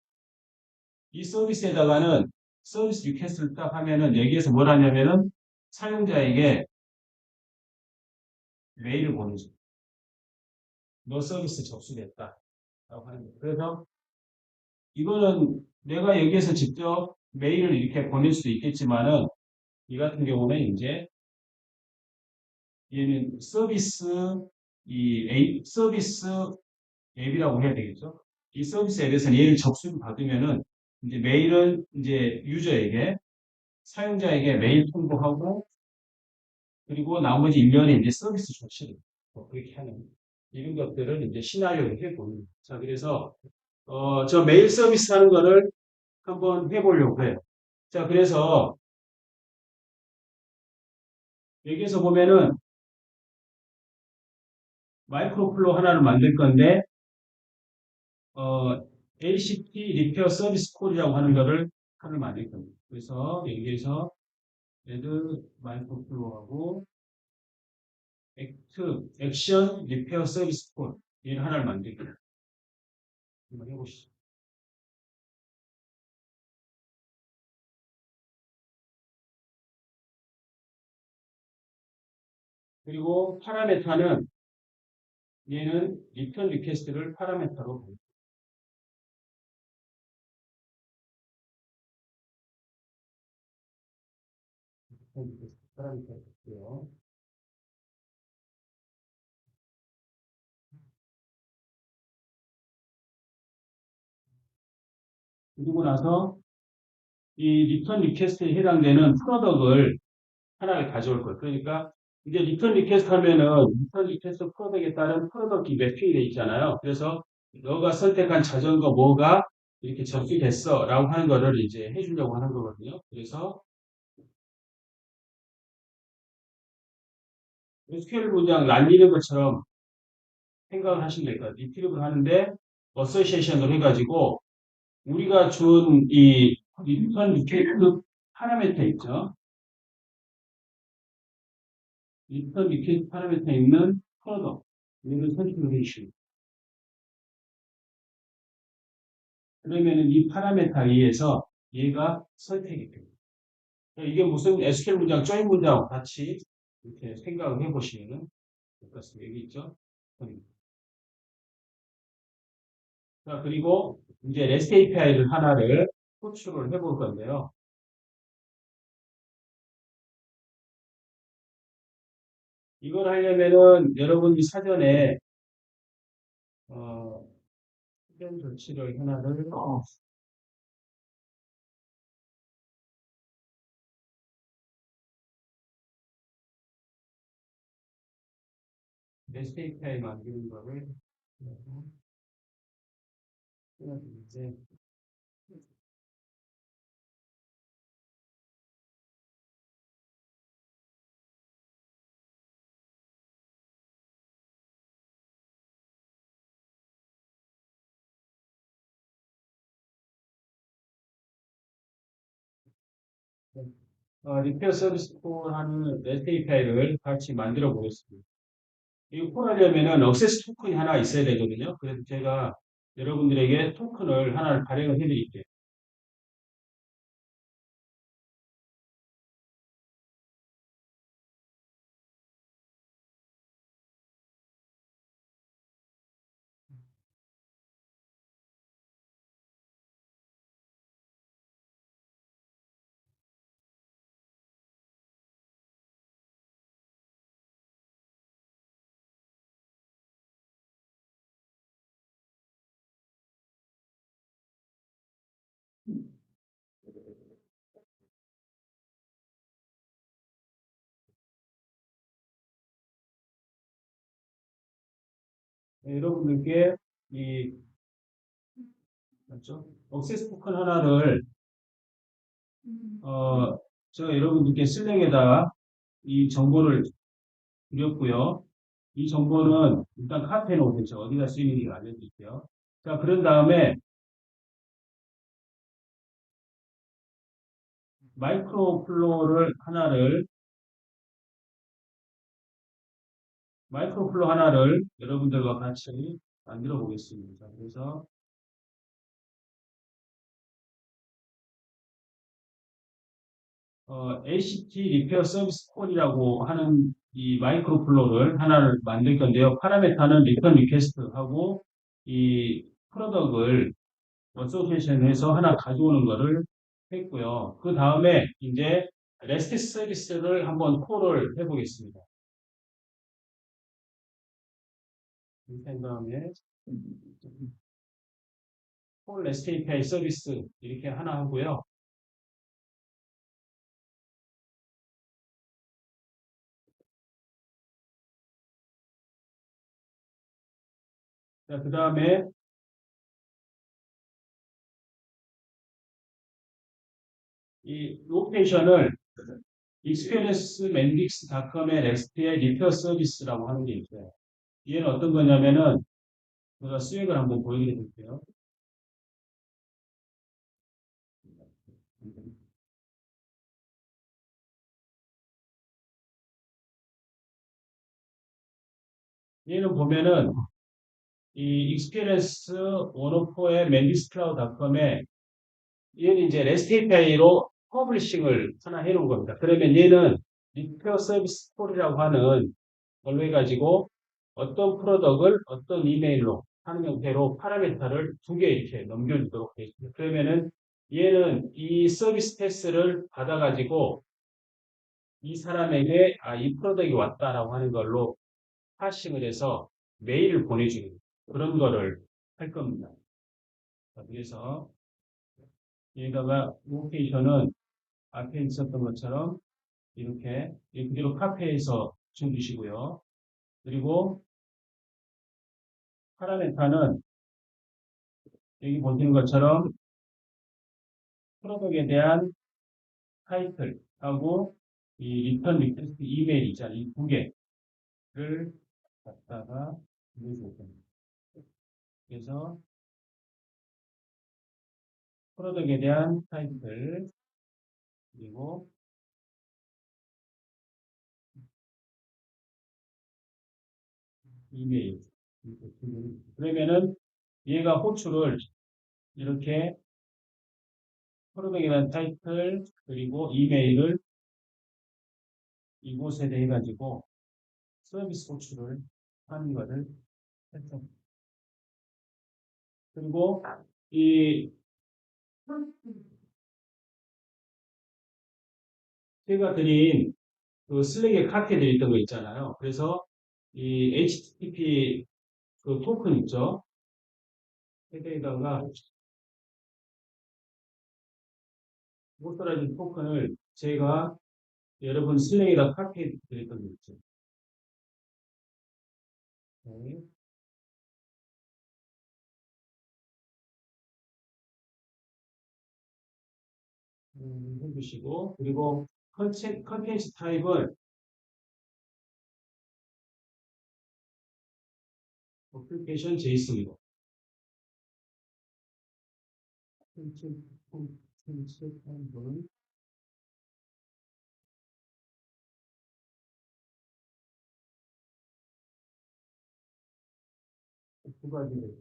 이 서비스에다가는 서비스 리퀘스트를 딱 하면은 여기에서 뭘 하냐면은 사용자에게 메일을 보내줘. 너 서비스 접수됐다. 라고 하는 거예요. 그래서 이거는 내가 여기에서 직접 메일을 이렇게 보낼 수도 있겠지만은 이 같은 경우는 이제 얘는 서비스 앱이라고 해야 되겠죠. 이 서비스 앱에서 얘를 접수를 받으면은 이제 메일은 이제 유저에게 사용자에게 메일 통보하고 그리고 나머지 일련의 이제 서비스 조치를 그렇게 하는 이런 것들을 이제 시나리오를 해보는. 자, 그래서 저 메일 서비스 하는 거를 한번 해보려고 해요. 자, 그래서 여기에서 보면은 마이크로플로 하나를 만들 건데 LCP 리페어 서비스 콜이라고 하는 거를 하나를 만들 겁니다. 그래서 여기에서 얘를 마이크로플로하고 액션 리페어 서비스 콜 얘를 하나를 만들 거예요. 한번 해보시죠. 그리고 파라메타는 얘는 리턴 리퀘스트를 파라메타로 파라메타 있고요. 그리고 나서 이 리턴 리퀘스트에 해당되는 프로덕을 하나를 가져올 거예요. 그러니까 이제 리턴 리퀘스트 하면은 리턴 리퀘스트 프로덕에 따른 프로덕이 매핑이 돼 있잖아요. 그래서 너가 선택한 자전거 뭐가 이렇게 접수됐어 라고 하는 거를 이제 해주려고 하는 거거든요. 그래서 SQL 문장 날리는 것처럼 생각을 하시면 될 것 같아요. 리트리브를 하는데 어소시에이션을 해가지고 우리가 준 이 리턴 리퀘스트 파라미터 있죠. 리턴 리퀘스트 파라미터에 있는 프로덕 얘를 선택을 해주시고 그러면은 이 파라미터에 의해서 얘가 선택이 됩니다. 이게 무슨 SQL 문장, 조인 문장과 같이 이렇게 생각을 해보시면은 될 것 같습니다. 여기 있죠? 자, 그리고 이제 REST API를 하나를 호출을 해볼 건데요. 이걸 하려면은 여러분이 사전에 어, 수정 조치를 하나를 REST API 만드는 거를 해놨는데 리페어 서비스 콜 하는 REST API를 같이 만들어 보겠습니다. 이 콜하려면은 액세스 토큰이 하나 있어야 되거든요. 그래서 제가 여러분들에게 토큰을 하나를 발행을 해드릴게요. 여러분들께 이 맞죠? 액세스 토큰 하나를 어, 제가 여러분들께 슬랙에다가 이 정보를 드렸고요. 이 정보는 일단 카피해 놓으세요. 어디다 쓰이는지 알려드릴게요. 자, 그런 다음에 마이크로 플로 하나를 여러분들과 같이 만들어 보겠습니다. 그래서 ACT 리페어 서비스 콜이라고 하는 이 마이크로 플로를 하나를 만들 건데요. 파라메타는 리턴 리퀘스트하고 이 프로덕을 어소시에이션해서 하나 가져오는 거를 했고요. 그 다음에 이제 REST 서비스를 한번 콜을 해보겠습니다. 이렇게 한 다음에 콜 REST API 서비스 이렇게 하나 하고요. 자, 그 다음에 이 로케이션을 experiencemendics.com의 REST의 리페어 서비스라고 하는 게 있어요. 얘는 어떤 거냐면은 제가 수액을 한번 보여드릴게요. 얘는 보면은 이 experience 104의 mendixcloud.com에 얘는 이제 REST API로 퍼블리싱을 하나 해놓은 겁니다. 그러면 얘는 리페어 서비스 콜이라고 하는 걸로 해가지고 어떤 프로덕을 어떤 이메일로 하는 형태로 파라미터를 두 개 이렇게 넘겨주도록 되어 있습니다. 그러면은 얘는 이 서비스 패스를 받아가지고 이 사람에게 이 프로덕이 왔다라고 하는 걸로 파싱을 해서 메일을 보내주는 그런 거를 할 겁니다. 그래서 여기다가 로케이션은 앞에 있었던 것처럼 이렇게 그대로 카페에서 준주시고요. 그리고 파라메타는 여기 보시는 것처럼 프로덕에 대한 타이틀하고 이 리턴 리퀘스트 이메일 있잖아요. 이 두 개를 갖다가 넣어줄 겁니다. 그래서 프로덕에 대한 타이틀 그리고 이메일 그러면은 얘가 호출을 이렇게 프로덕에 대한 타이틀 그리고 이메일을 이곳에 대해 가지고 서비스 호출을 하는 것을 했죠. 그리고 이 제가 드린 그 슬랙에 카피해 있던 거 있잖아요. 그래서 이 HTTP 그 토큰 있죠. 헤드에다가 오토라이즈 토큰을 제가 여러분 슬랙에다 카피해 드렸던 거 있죠. 네. 해주시고 그리고 컨텐츠 타입을 어플리케이션 제이슨으로 컨텐츠 타입을 두 가지를.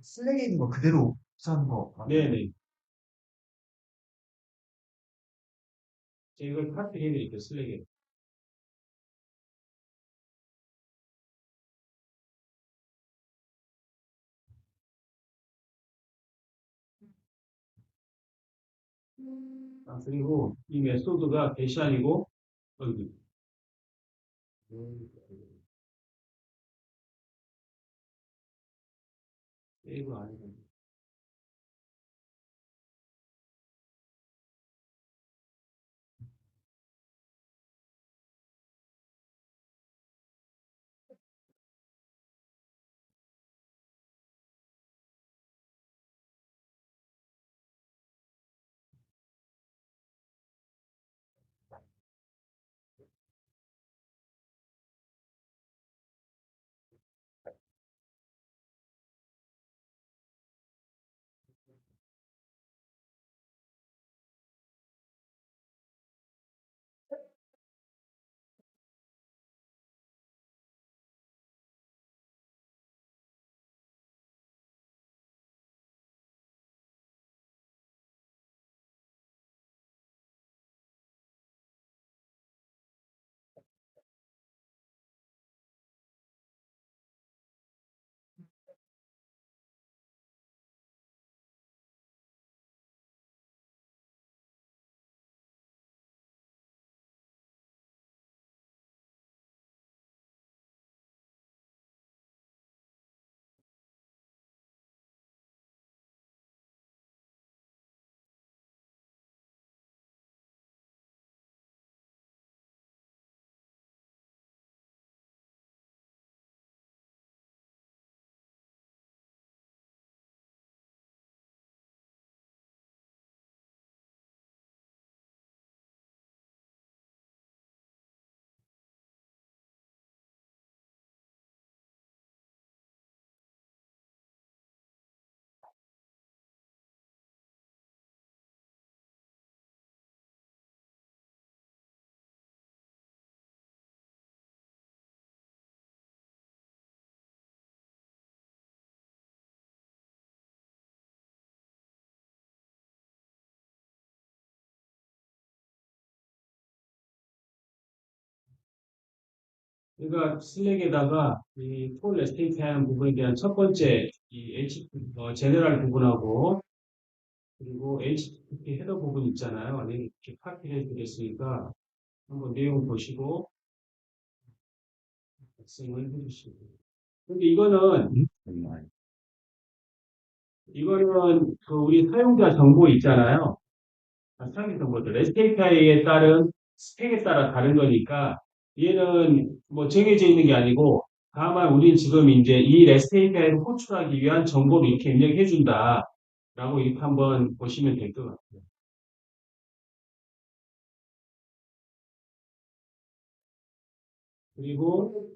슬랙에 있는 거 그대로 복사하는 거 맞나요? 네네. 제가 이걸 카피를 해드릴게요, 슬랙에. 아, 그리고 이 메소드가 게시안이고, 여기. 세이브 아니고. 그러니까 슬랙에다가 이 폴 에스테이트 하는 부분에 대한 첫 번째 이 제너럴 부분하고 그리고 HTTP 헤더 부분 있잖아요. 네, 이렇게 카피를 해드렸으니까 한번 내용 보시고 작성을 해주시고. 근데 이거는 그 우리 사용자 정보 있잖아요. 사용자 정보들 REST API에 따른 스펙에 따라 다른 거니까 얘는 뭐 정해져 있는 게 아니고 다만 우리는 지금 이제 이 REST API를 호출하기 위한 정보를 이렇게 입력해 준다라고 이렇게 한번 보시면 될 것 같아요. 그리고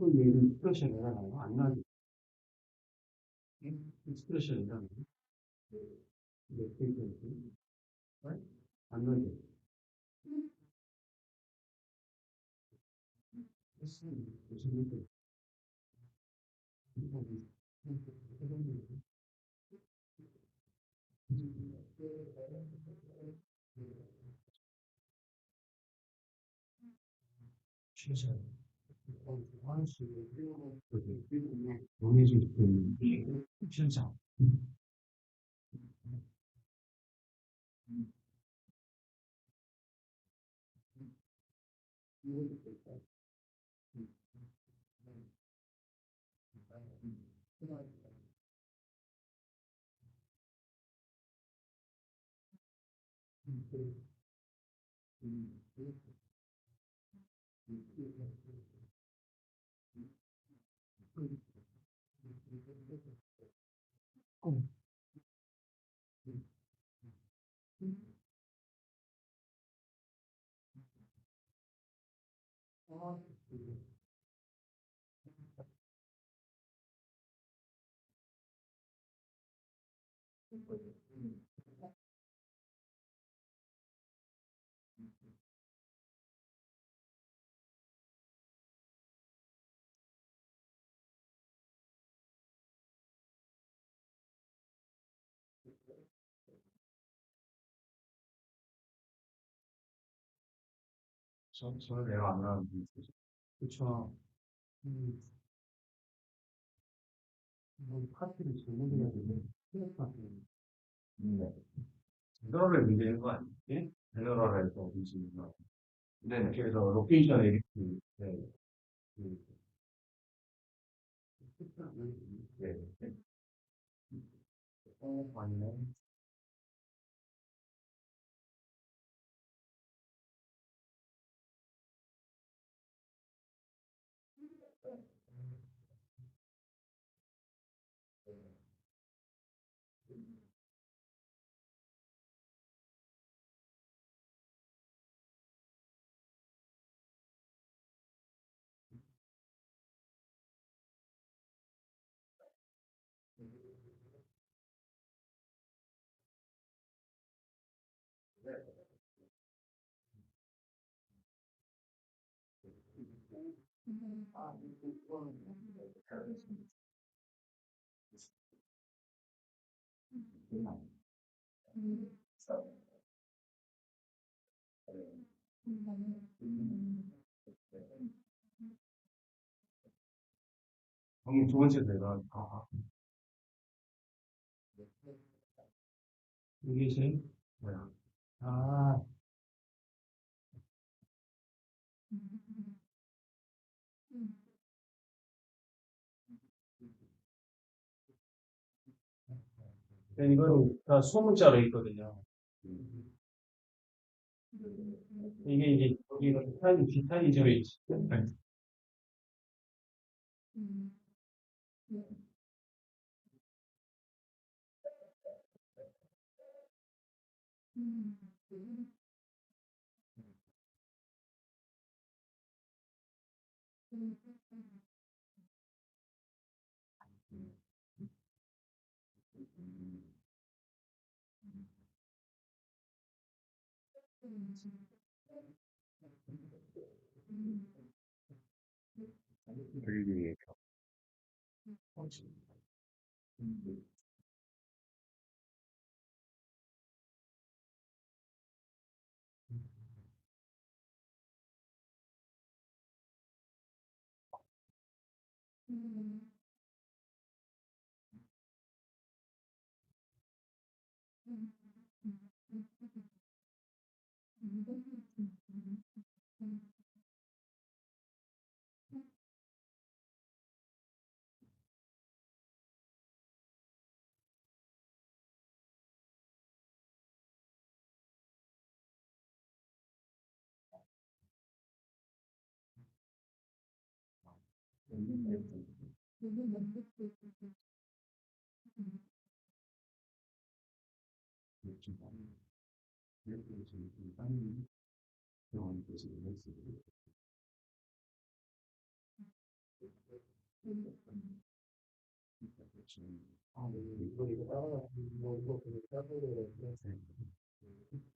또 얘는 스프레셔 내려가요? 안 나죠? 스프레셔 내려가요? 네, 안 나죠? 무슨 취재, 정해져 있는 현상. 저는 내가 안 나는 그렇죠. 음, 파티를 잘못해야 되는데, 스트레스 받는. 네. 제너럴의 문제인 거 아니에요? 예? 제너럴에서 문제인 거. 네. 그래서 로케이션 에디트, 네. 그, 네. 맞네. 형님 두 번째 내가, 이게 제 뭐야? 아, 이거는 다 소문자로 있거든요. 이게 이제 여기가 기타니즘에 있지.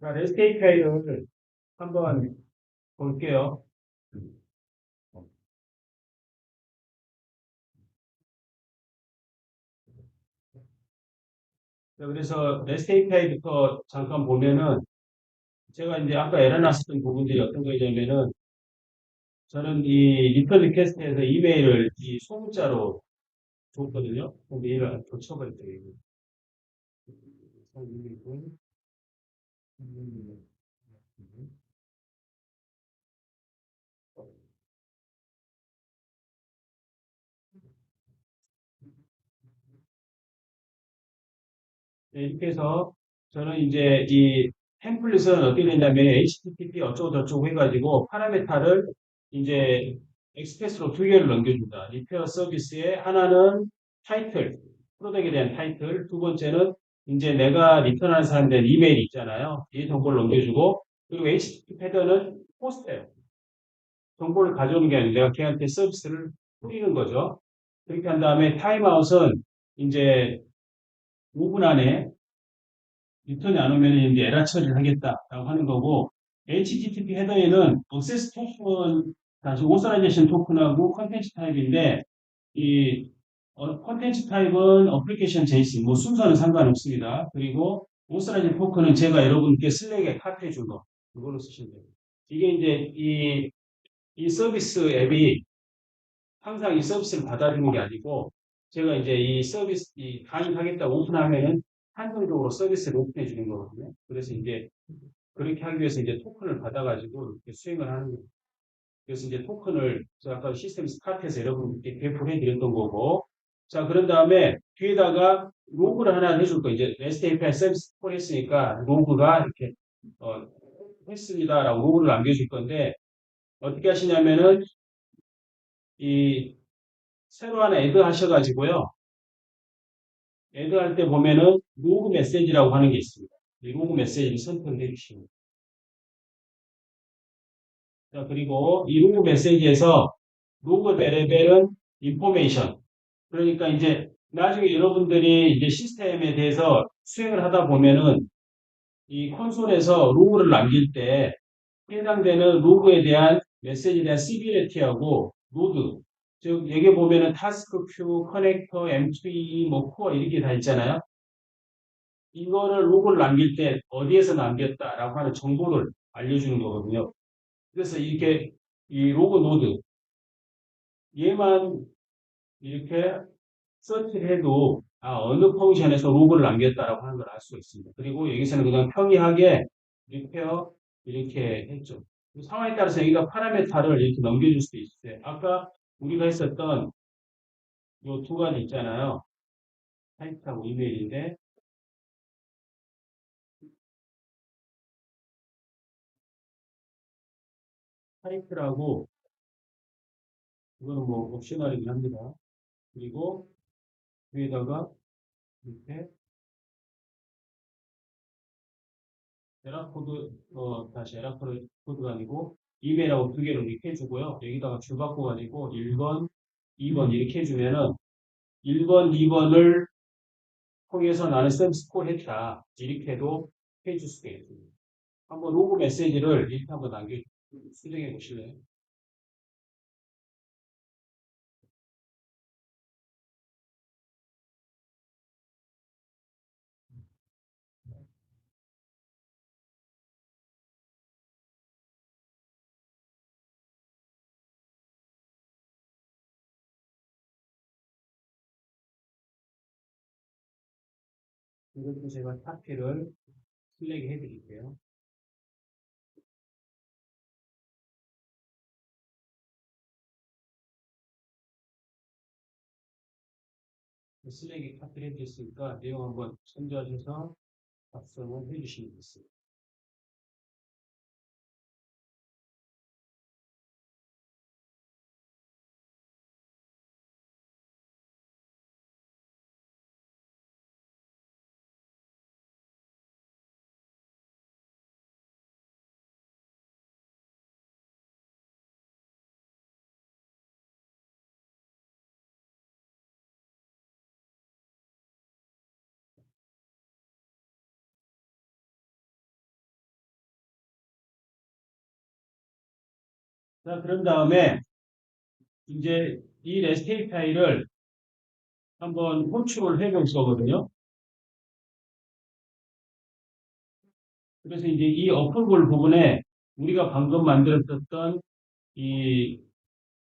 자, REST API를 한번 볼게요. 자, 그래서 REST API부터 잠깐 보면은 제가 이제 아까 에러 났었던 부분들이 어떤 거냐면은 저는 이 리턴 리퀘스트에서 이메일을 이 소문자로 줬거든요. 메일을 고쳐버렸어요. 네, 이렇게 해서 저는 이제 이 템플릿은 어떻게 되냐면 HTTP 어쩌고저쩌고 해가지고 파라메타를 이제 익스프레스로 두 개를 넘겨준다. 리페어 서비스에 하나는 타이틀, 프로덕트에 대한 타이틀, 두 번째는 이제 내가 리턴하는 사람에 대한 이메일 있잖아요. 이 정보를 넘겨주고 그리고 HTTP 헤더는 호스트예요. 정보를 가져오는 게 아니라 내가 걔한테 서비스를 뿌리는 거죠. 그렇게 한 다음에 타임아웃은 이제 5분 안에 리턴이 안 오면 이제 에러 처리를 하겠다라고 하는 거고, HTTP 헤더에는 액세스 토큰, 다시 오서라이제이션 토큰하고 컨텐츠 타입인데, 이 컨텐츠 타입은 어플리케이션 제이슨, 뭐 순서는 상관없습니다. 그리고 오서라이제이션 토큰은 제가 여러분께 슬랙에 카피해 준 거, 그걸로 쓰시면 돼요. 이게 이제 이 서비스 앱이 항상 이 서비스를 받아주는 게 아니고, 제가 이제 이 서비스, 이 가입하겠다 오픈하면은 한정적으로 서비스를 오픈해 주는 거거든요. 그래서 이제 그렇게 하기 위해서 이제 토큰을 받아가지고 이렇게 수행을 하는 거예요. 그래서 이제 토큰을 제가 아까 시스템 스타트에서 여러분께 배포해 드렸던 거고, 자, 그런 다음에 뒤에다가 로그를 하나 해줄 거, 이제 REST API 서비스 했으니까 로그가 이렇게, 했습니다라고 로그를 남겨줄 건데, 어떻게 하시냐면은 이 새로 하나 애드 하셔가지고요. 애드 할 때 보면은 로그 메시지라고 하는 게 있습니다. 이 로그 메시지를 선택을 해주시면 돼요. 자, 그리고 이 로그 메시지에서 로그 베레벨은 인포메이션. 그러니까 이제 나중에 여러분들이 이제 시스템에 대해서 수행을 하다 보면은 이 콘솔에서 로그를 남길 때 해당되는 로그에 대한 메시지에 대한 시비리티하고 로드. 즉, 여기 보면은 타스크 큐, 커넥터, M2E, 뭐 코어 이렇게 다 있잖아요. 이거를 로그를 남길 때 어디에서 남겼다라고 하는 정보를 알려주는 거거든요. 그래서 이렇게 이 로그 노드 얘만 이렇게 서치를 해도 어느 펑션에서 로그를 남겼다라고 하는 걸 알 수가 있습니다. 그리고 여기서는 그냥 평이하게 리페어 이렇게 했죠. 그 상황에 따라서 여기가 파라메타를 이렇게 넘겨줄 수도 있어요. 아까 우리가 했었던 요 두 가지 있잖아요. 타이프하고 이메일인데 타이프라고 이거는 뭐 옵셔널이긴 합니다. 그리고 위에다가 이렇게 에라코드 다시 에라코드가 아니고 이메일하고 두 개를 이렇게 해주고요. 여기다가 줄 바꿔가지고 1번, 2번 이렇게 해주면은 1번, 2번을 통해서 나는 서비스 콜 했다. 이렇게도 해줄 수가 있습니다. 한번 로그 메시지를 이렇게 한번 수정해 보실래요? 이것도 제가 카피를 슬랙에 해드릴게요. 슬랙에 카피를 해드렸으니까 내용 한번 참조하셔서 작성을 해주시면 되겠습니다. 자, 그런 다음에 이제 이 REST API를 한번 호출을 해볼 거거든요. 그래서 이제 이 어플볼 부분에 우리가 방금 만들었던 이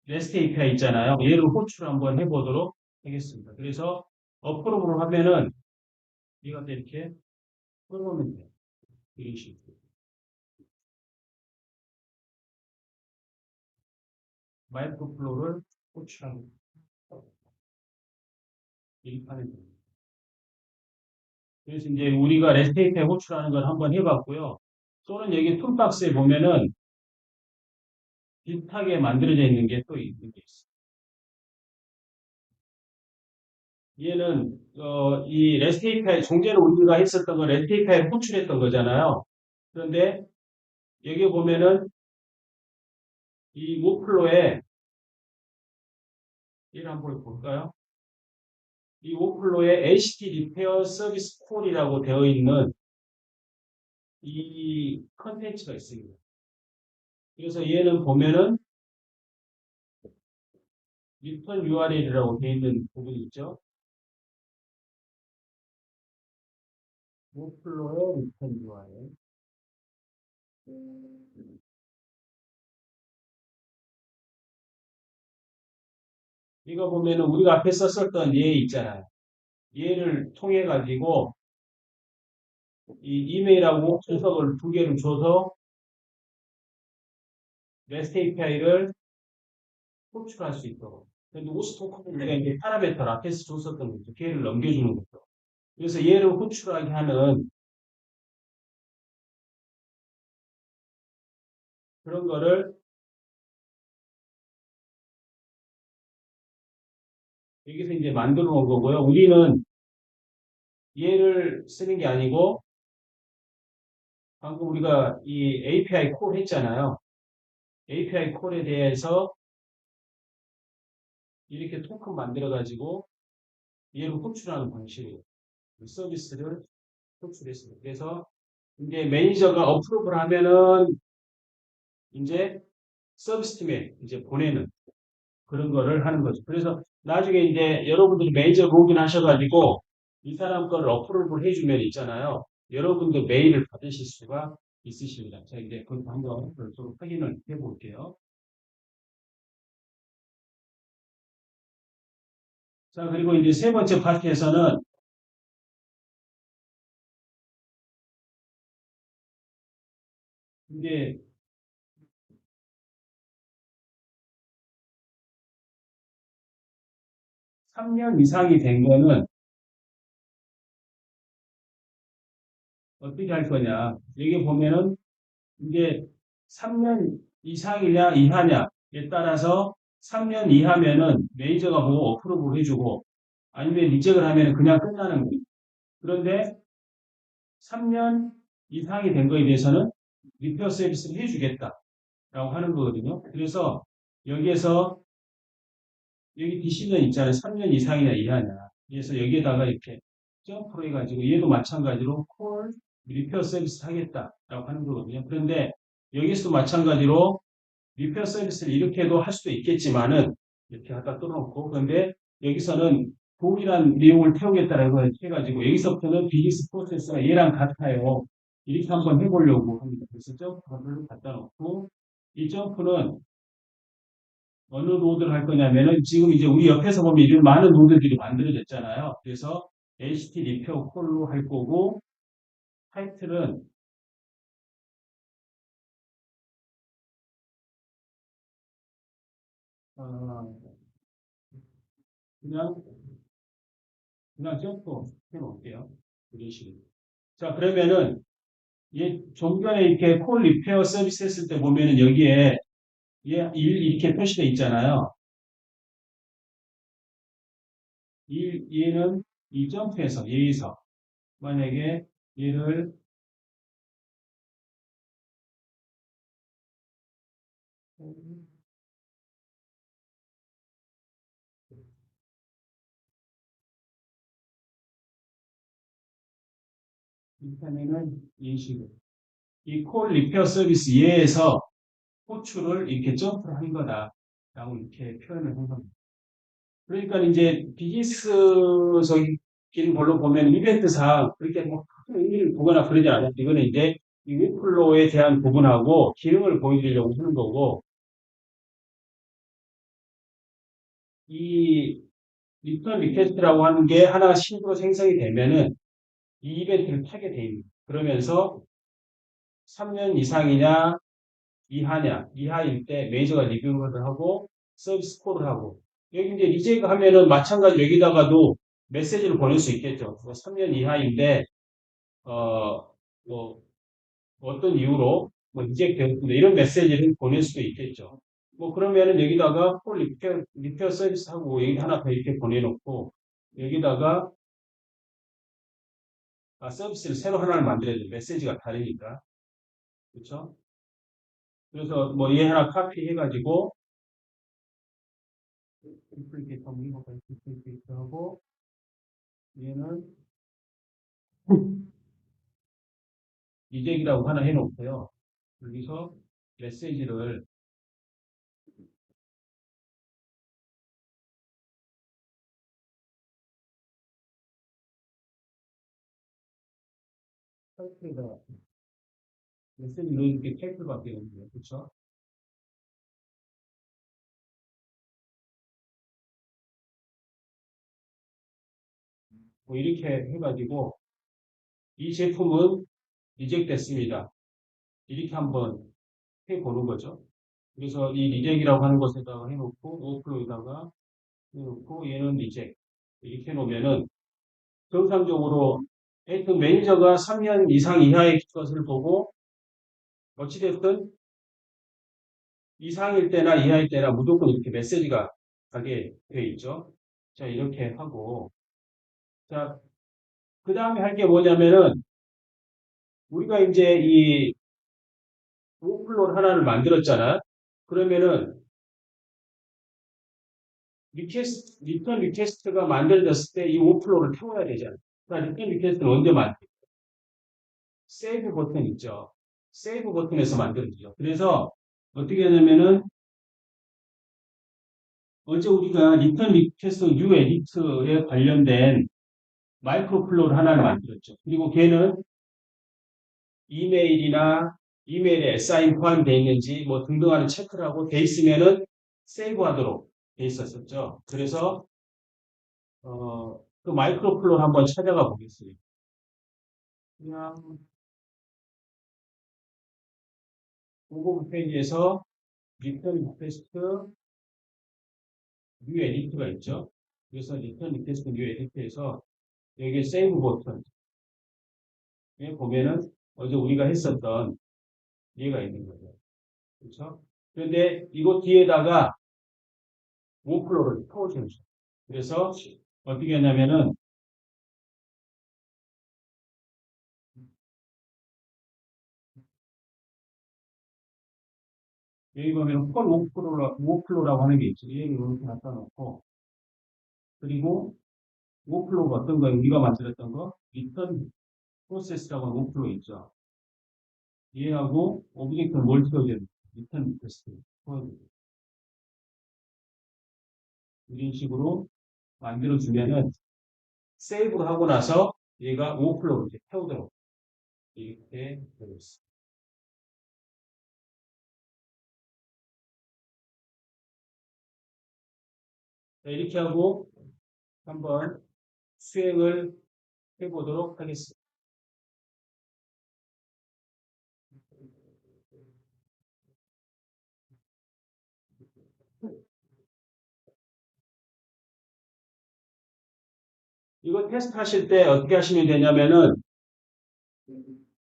REST API 있잖아요. 얘를 호출 한번 해보도록 하겠습니다. 그래서 어플을 하면은 이가 이렇게 끌어오면 돼요. 이런 식으로. 마이크로플로를 호출하고 이렇게 하면 됩니다. 그래서 이제 우리가 REST API 호출하는 걸 한번 해봤고요. 또는 여기 툴박스에 보면은 비슷하게 만들어져 있는 게 또 있는 게 있어요. 얘는 이 REST API 종제를 우리가 했었던 거 REST API 호출했던 거잖아요. 그런데 여기 보면은 이 워플로에 얘를 한번 볼까요? 이 워플로에 HT 리페어 서비스 콜이라고 되어 있는 이 컨텐츠가 있습니다. 그래서 얘는 보면은 리턴 URL이라고 되어 있는 부분이 있죠. 워플로의 리턴 URL. 이거 보면은 우리가 앞에 썼었던 얘 있잖아요. 얘를 통해 가지고 이 이메일하고 주석을 두 개를 줘서 REST API를 호출할 수 있도록. 근데 오스토크는 내가 이제 파라메터를 앞에서 줬었던 거죠. 걔를 넘겨주는 거죠. 그래서 얘를 호출하게 하는 그런 거를 여기서 이제 만들어 놓은 거고요. 우리는 얘를 쓰는 게 아니고 방금 우리가 이 API 콜 했잖아요. API 콜에 대해서 이렇게 토큰 만들어 가지고 얘를 호출하는 방식으로 서비스를 호출했습니다. 그래서 이제 매니저가 어프로브를 하면은 이제 서비스 팀에 이제 보내는 그런 거를 하는 거죠. 그래서 나중에 이제 여러분들이 매니저 로그인 하셔가지고 이 사람 거를 어프로브를 해주면 있잖아요. 여러분도 메일을 받으실 수가 있으십니다. 자, 이제 그것도 한번 좀 확인을 해볼게요. 자, 그리고 이제 세 번째 파트에서는 이제 3년 이상이 된 거는 어떻게 할 거냐. 여기 보면은 이제 3년 이상이냐 이하냐에 따라서 3년 이하면은 매니저가 보고 어프로브를 해주고 아니면 리젝을 하면은 그냥 끝나는 거예요. 그런데 3년 이상이 된 거에 대해서는 리페어 서비스를 해주겠다라고 하는 거거든요. 그래서 여기에서 여기 디시전 있잖아요. 3년 이상이냐 이하냐. 그래서 여기에다가 이렇게 점프로 해가지고 얘도 마찬가지로 콜 리페어 서비스 하겠다라고 하는 거거든요. 그런데 여기서도 마찬가지로 리페어 서비스를 이렇게도 할 수도 있겠지만은 이렇게 갖다 뚫어놓고 그런데 여기서는 동일한 내용을 태우겠다라고 해가지고 여기서부터는 비즈니스 프로세스가 얘랑 같아요. 이렇게 한번 해보려고 합니다. 그래서 점프를 갖다 놓고 이 점프는 어느 노드를 할 거냐면은 지금 이제 우리 옆에서 보면 이런 많은 노드들이 만들어졌잖아요. 그래서 HT 리페어 콜로 할 거고 타이틀은 어, 그냥 점프 해놓을게요. 이런 식으로. 자 그러면은 좀 전에 이렇게 콜 리페어 서비스 했을 때 보면은 여기에 일 이렇게 표시되어 있잖아요. 얘는 이 점프에서 여기서 만약에 얘를 이렇게 하면은 이 식으로 이 콜 리페어 서비스 얘에서 호출을 이렇게 점프를 한 거다라고 이렇게 표현을 한 겁니다. 그러니까 이제 비즈니스적인 걸로 보면 이벤트상 그렇게 뭐큰 의미를 두거나 그러지 않아요. 이거는 이제 이 웹플로우에 대한 부분하고 기능을 보여드리려고 하는 거고 이 리턴 리퀘스트라고 하는 게 하나가 신규로 생성이 되면은 이 이벤트를 타게 됩니다. 그러면서 3년 이상이냐 이하냐 이하일 때 매니저가 리뷰를 하고 서비스 콜을 하고 여기 이제 리제이크 하면은 마찬가지로 여기다가도 메시지를 보낼 수 있겠죠. 3년 이하인데 뭐 어떤 이유로 뭐 리젝트 되었습니다. 이런 메시지를 보낼 수도 있겠죠. 뭐 그러면은 여기다가 콜 리페어 서비스 하고 여기 하나 더 이렇게 보내놓고 여기다가 서비스를 새로 하나를 만들어야 돼. 메시지가 다르니까. 그렇죠? 그래서 뭐 얘 하나 카피 해가지고 디플리케이트 하고 얘는 이젝이라고 하나 해놓고요. 여기서 메시지를 타이틀에다 메시지 넣어줄 게 타이틀밖에 없네요. 그렇죠? 뭐 이렇게 해가지고 이 제품은 리젝 됐습니다. 이렇게 한번 해보는 거죠. 그래서 이 리젝이라고 하는 것에다가 해놓고 오플로에다가 해놓고 얘는 리젝 이렇게 해놓으면은 정상적으로 하여튼 매니저가 3년 이상 이하의 것을 보고 어찌됐든 이상일 때나 이하일 때나 무조건 이렇게 메시지가 가게 되어 있죠. 자, 이렇게 하고 자, 그 다음에 할 게 뭐냐면은 우리가 이제 이 오플로를 하나를 만들었잖아. 그러면은 리턴 리퀘스트가 만들어졌을 때 이 오플로를 태워야 되잖아. 그러니까 리턴 리퀘스트는 언제 만들어? 세이브 버튼 있죠. 세이브 버튼에서 만들어지죠. 그래서 어떻게 하냐면은 어제 우리가 리턴 리퀘스트 뉴 에디트에 관련된 마이크로 플로우를 하나를 만들었죠. 그리고 걔는 이메일이나 이메일에 SI 포함되어 있는지 뭐 등등 하는 체크를 하고 돼 있으면은 세이브 하도록 돼 있었었죠. 그래서 그 마이크로 플로우를 한번 찾아가 보겠습니다. 그냥 공급 페이지에서 리턴 리퀘스트 뉴 에디트가 있죠. 그래서 리턴 리퀘스트 뉴 에디트에서 여기 세이브 버튼에 보면은 어제 우리가 했었던 얘가 있는 거죠. 그렇죠? 그런데 이거 뒤에다가 워플로우를 퍼주는 거죠. 그래서 어떻게 했냐면은 여기 보면 폴 워플로우라고 하는 게 있죠. 얘를 이렇게 갖다 놓고 그리고 워플로우가 어떤 거예요? 우리가 만들었던 거 리턴 프로세스라고 하는 워플로우 있죠. 얘하고 오브젝트를 멀티어제 리턴 리퀘스트 이런 식으로 만들어주면은 세이브를 하고 나서 얘가 오버플로우 이제 태우도록 이렇게 되어 있습니다. 이렇게 하고 한번 수행을 해보도록 하겠습니다. 이거 테스트 하실 때 어떻게 하시면 되냐면은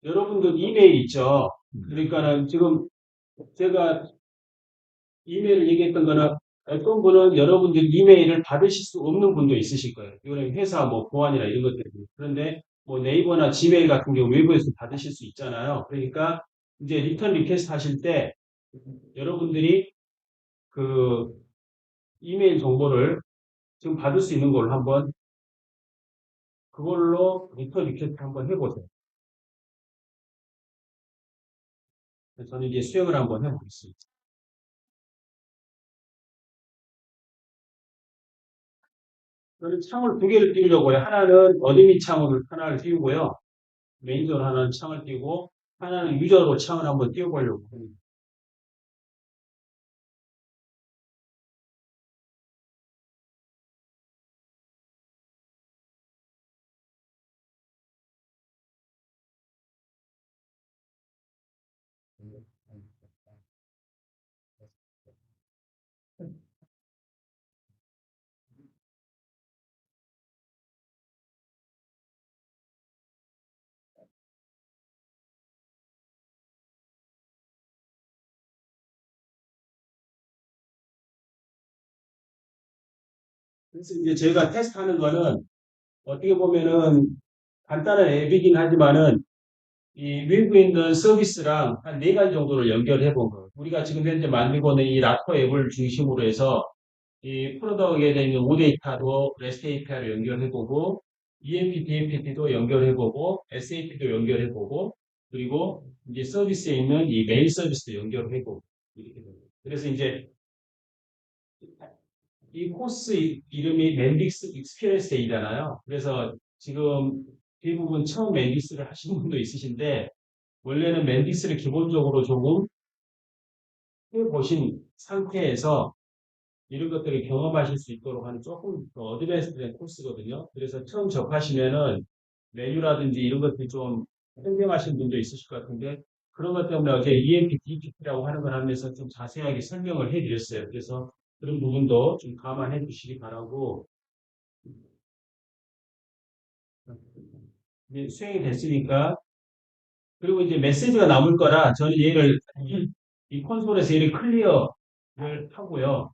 여러분들 이메일 있죠. 그러니까는 지금 제가 이메일을 얘기했던 거는 어떤 분은 여러분들 이메일을 받으실 수 없는 분도 있으실 거예요. 이거는 회사 뭐 보안이나 이런 것들이. 그런데 뭐 네이버나 지메일 같은 경우 외부에서 받으실 수 있잖아요. 그러니까 이제 리턴 리퀘스트 하실 때 여러분들이 그 이메일 정보를 지금 받을 수 있는 걸로 한번 그걸로 리턴 리퀘스트 한번 해보세요. 저는 이제 수행을 한번 해보겠습니다. 저는 창을 두 개를 띄우려고 해요. 하나는 어드민 창을 하나를 띄우고요. 매니저로 하나는 창을 띄우고 하나는 유저로 창을 한번 띄워보려고 합니다. 그래서 이제 제가 테스트하는 거는 어떻게 보면은 간단한 앱이긴 하지만은 이 외부에 있는 서비스랑 한 네 가지 정도를 연결해 본 거예요. 우리가 지금 현재 만들고 있는 이 라터 앱을 중심으로 해서 이 프로덕트에 있는 오데이터도 REST API로 연결해보고 EMP, DMPT도 연결해보고 SAP도 연결해보고 그리고 이제 서비스에 있는 이 메일 서비스도 연결해보고 이렇게 됩니다. 그래서 이제 이 코스 이름이 멘딕스 익스피리언스 데이잖아요. 그래서 지금 대부분 처음 멘딕스를 하시는 분도 있으신데 원래는 멘딕스를 기본적으로 조금 해보신 상태에서 이런 것들을 경험하실 수 있도록 하는 조금 더 어드밴스드된 코스거든요. 그래서 처음 접하시면은 메뉴라든지 이런 것들이 좀 현명하신 분도 있으실 것 같은데 그런 것 때문에 어제 EMP, DPT라고 하는 걸 하면서 좀 자세하게 설명을 해드렸어요. 그래서 그런 부분도 좀 감안해 주시기 바라고 이제 수행이 됐으니까 그리고 이제 메시지가 남을 거라 저는 얘를 이 콘솔에서 얘를 클리어를 하고요.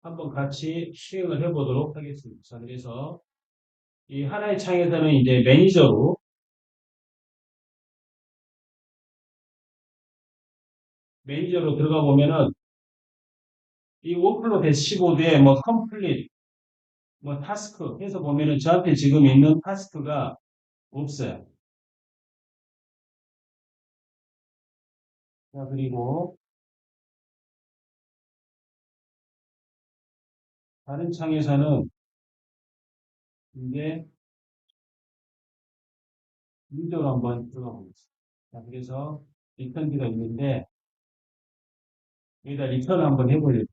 한번 같이 수행을 해보도록 하겠습니다. 자, 그래서 이 하나의 창에서는 이제 매니저로 들어가 보면은 이 워크로 대시보드에 뭐 컴플릿, 뭐 타스크 해서 보면은 저한테 지금 있는 타스크가 없어요. 자, 그리고 다른 창에서는 이제 유저로 한번 들어가 보겠습니다. 자, 그래서 리턴기가 있는데 여기다 리턴을 한번 해보려고.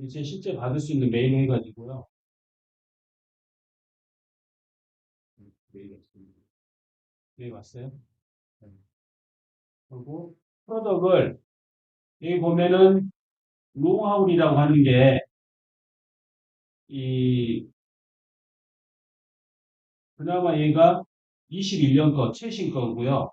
이제 실제 받을 수 있는 메일 해가지고요. 여기 왔어요. 그리고 프로덕을 여기 보면은 롱하울이라고 하는 게 이 그나마 얘가 21년 거 최신 거고요.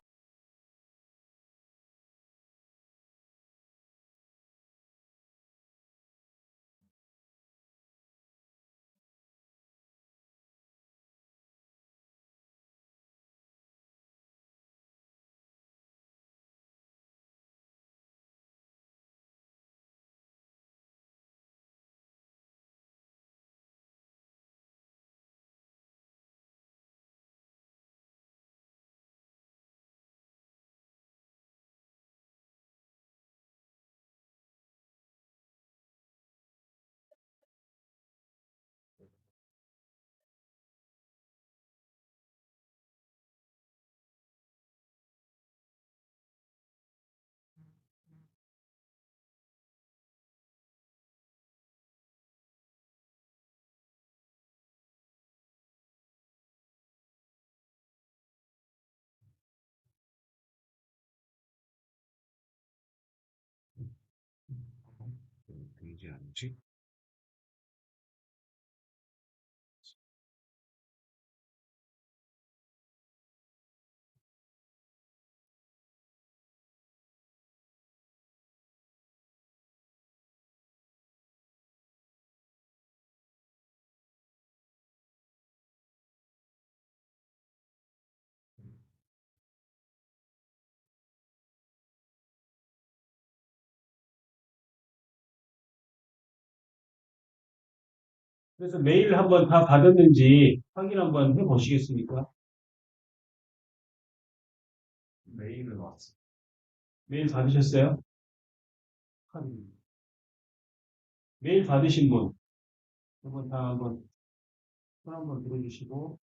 되지 않지? 그래서 메일 한번 다 받았는지 확인 한번 해 보시겠습니까? 메일을 왔어. 메일 받으셨어요? 메일 받으신 분, 한번 다 한번 손 한번 들어주시고,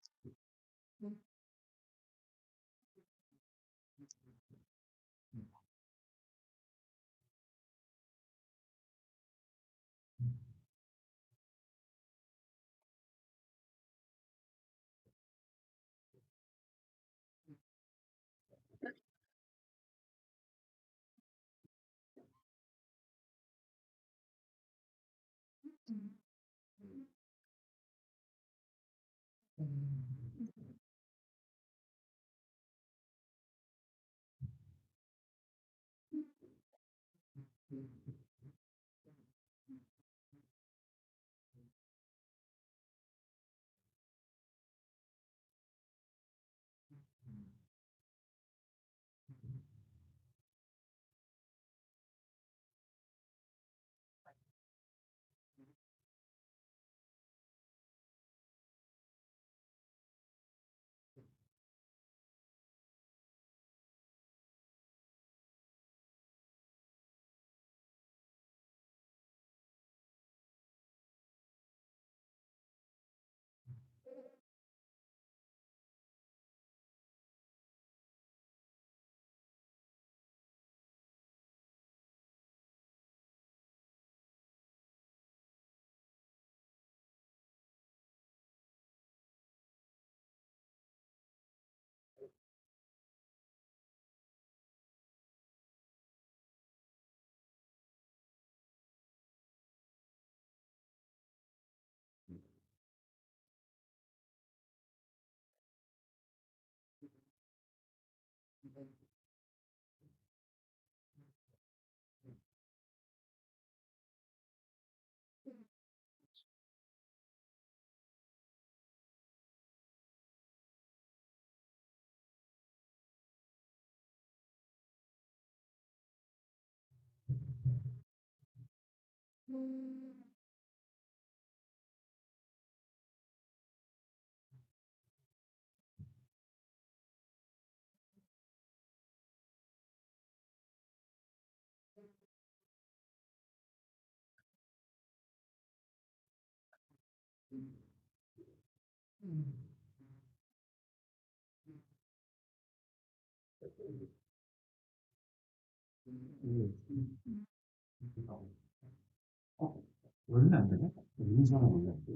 어, 원래 안 되네? 있는 사람 원래 안 돼.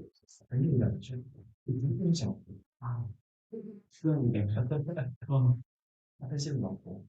아니, 안 돼. 아, 시간이 그건 패시브 맞고.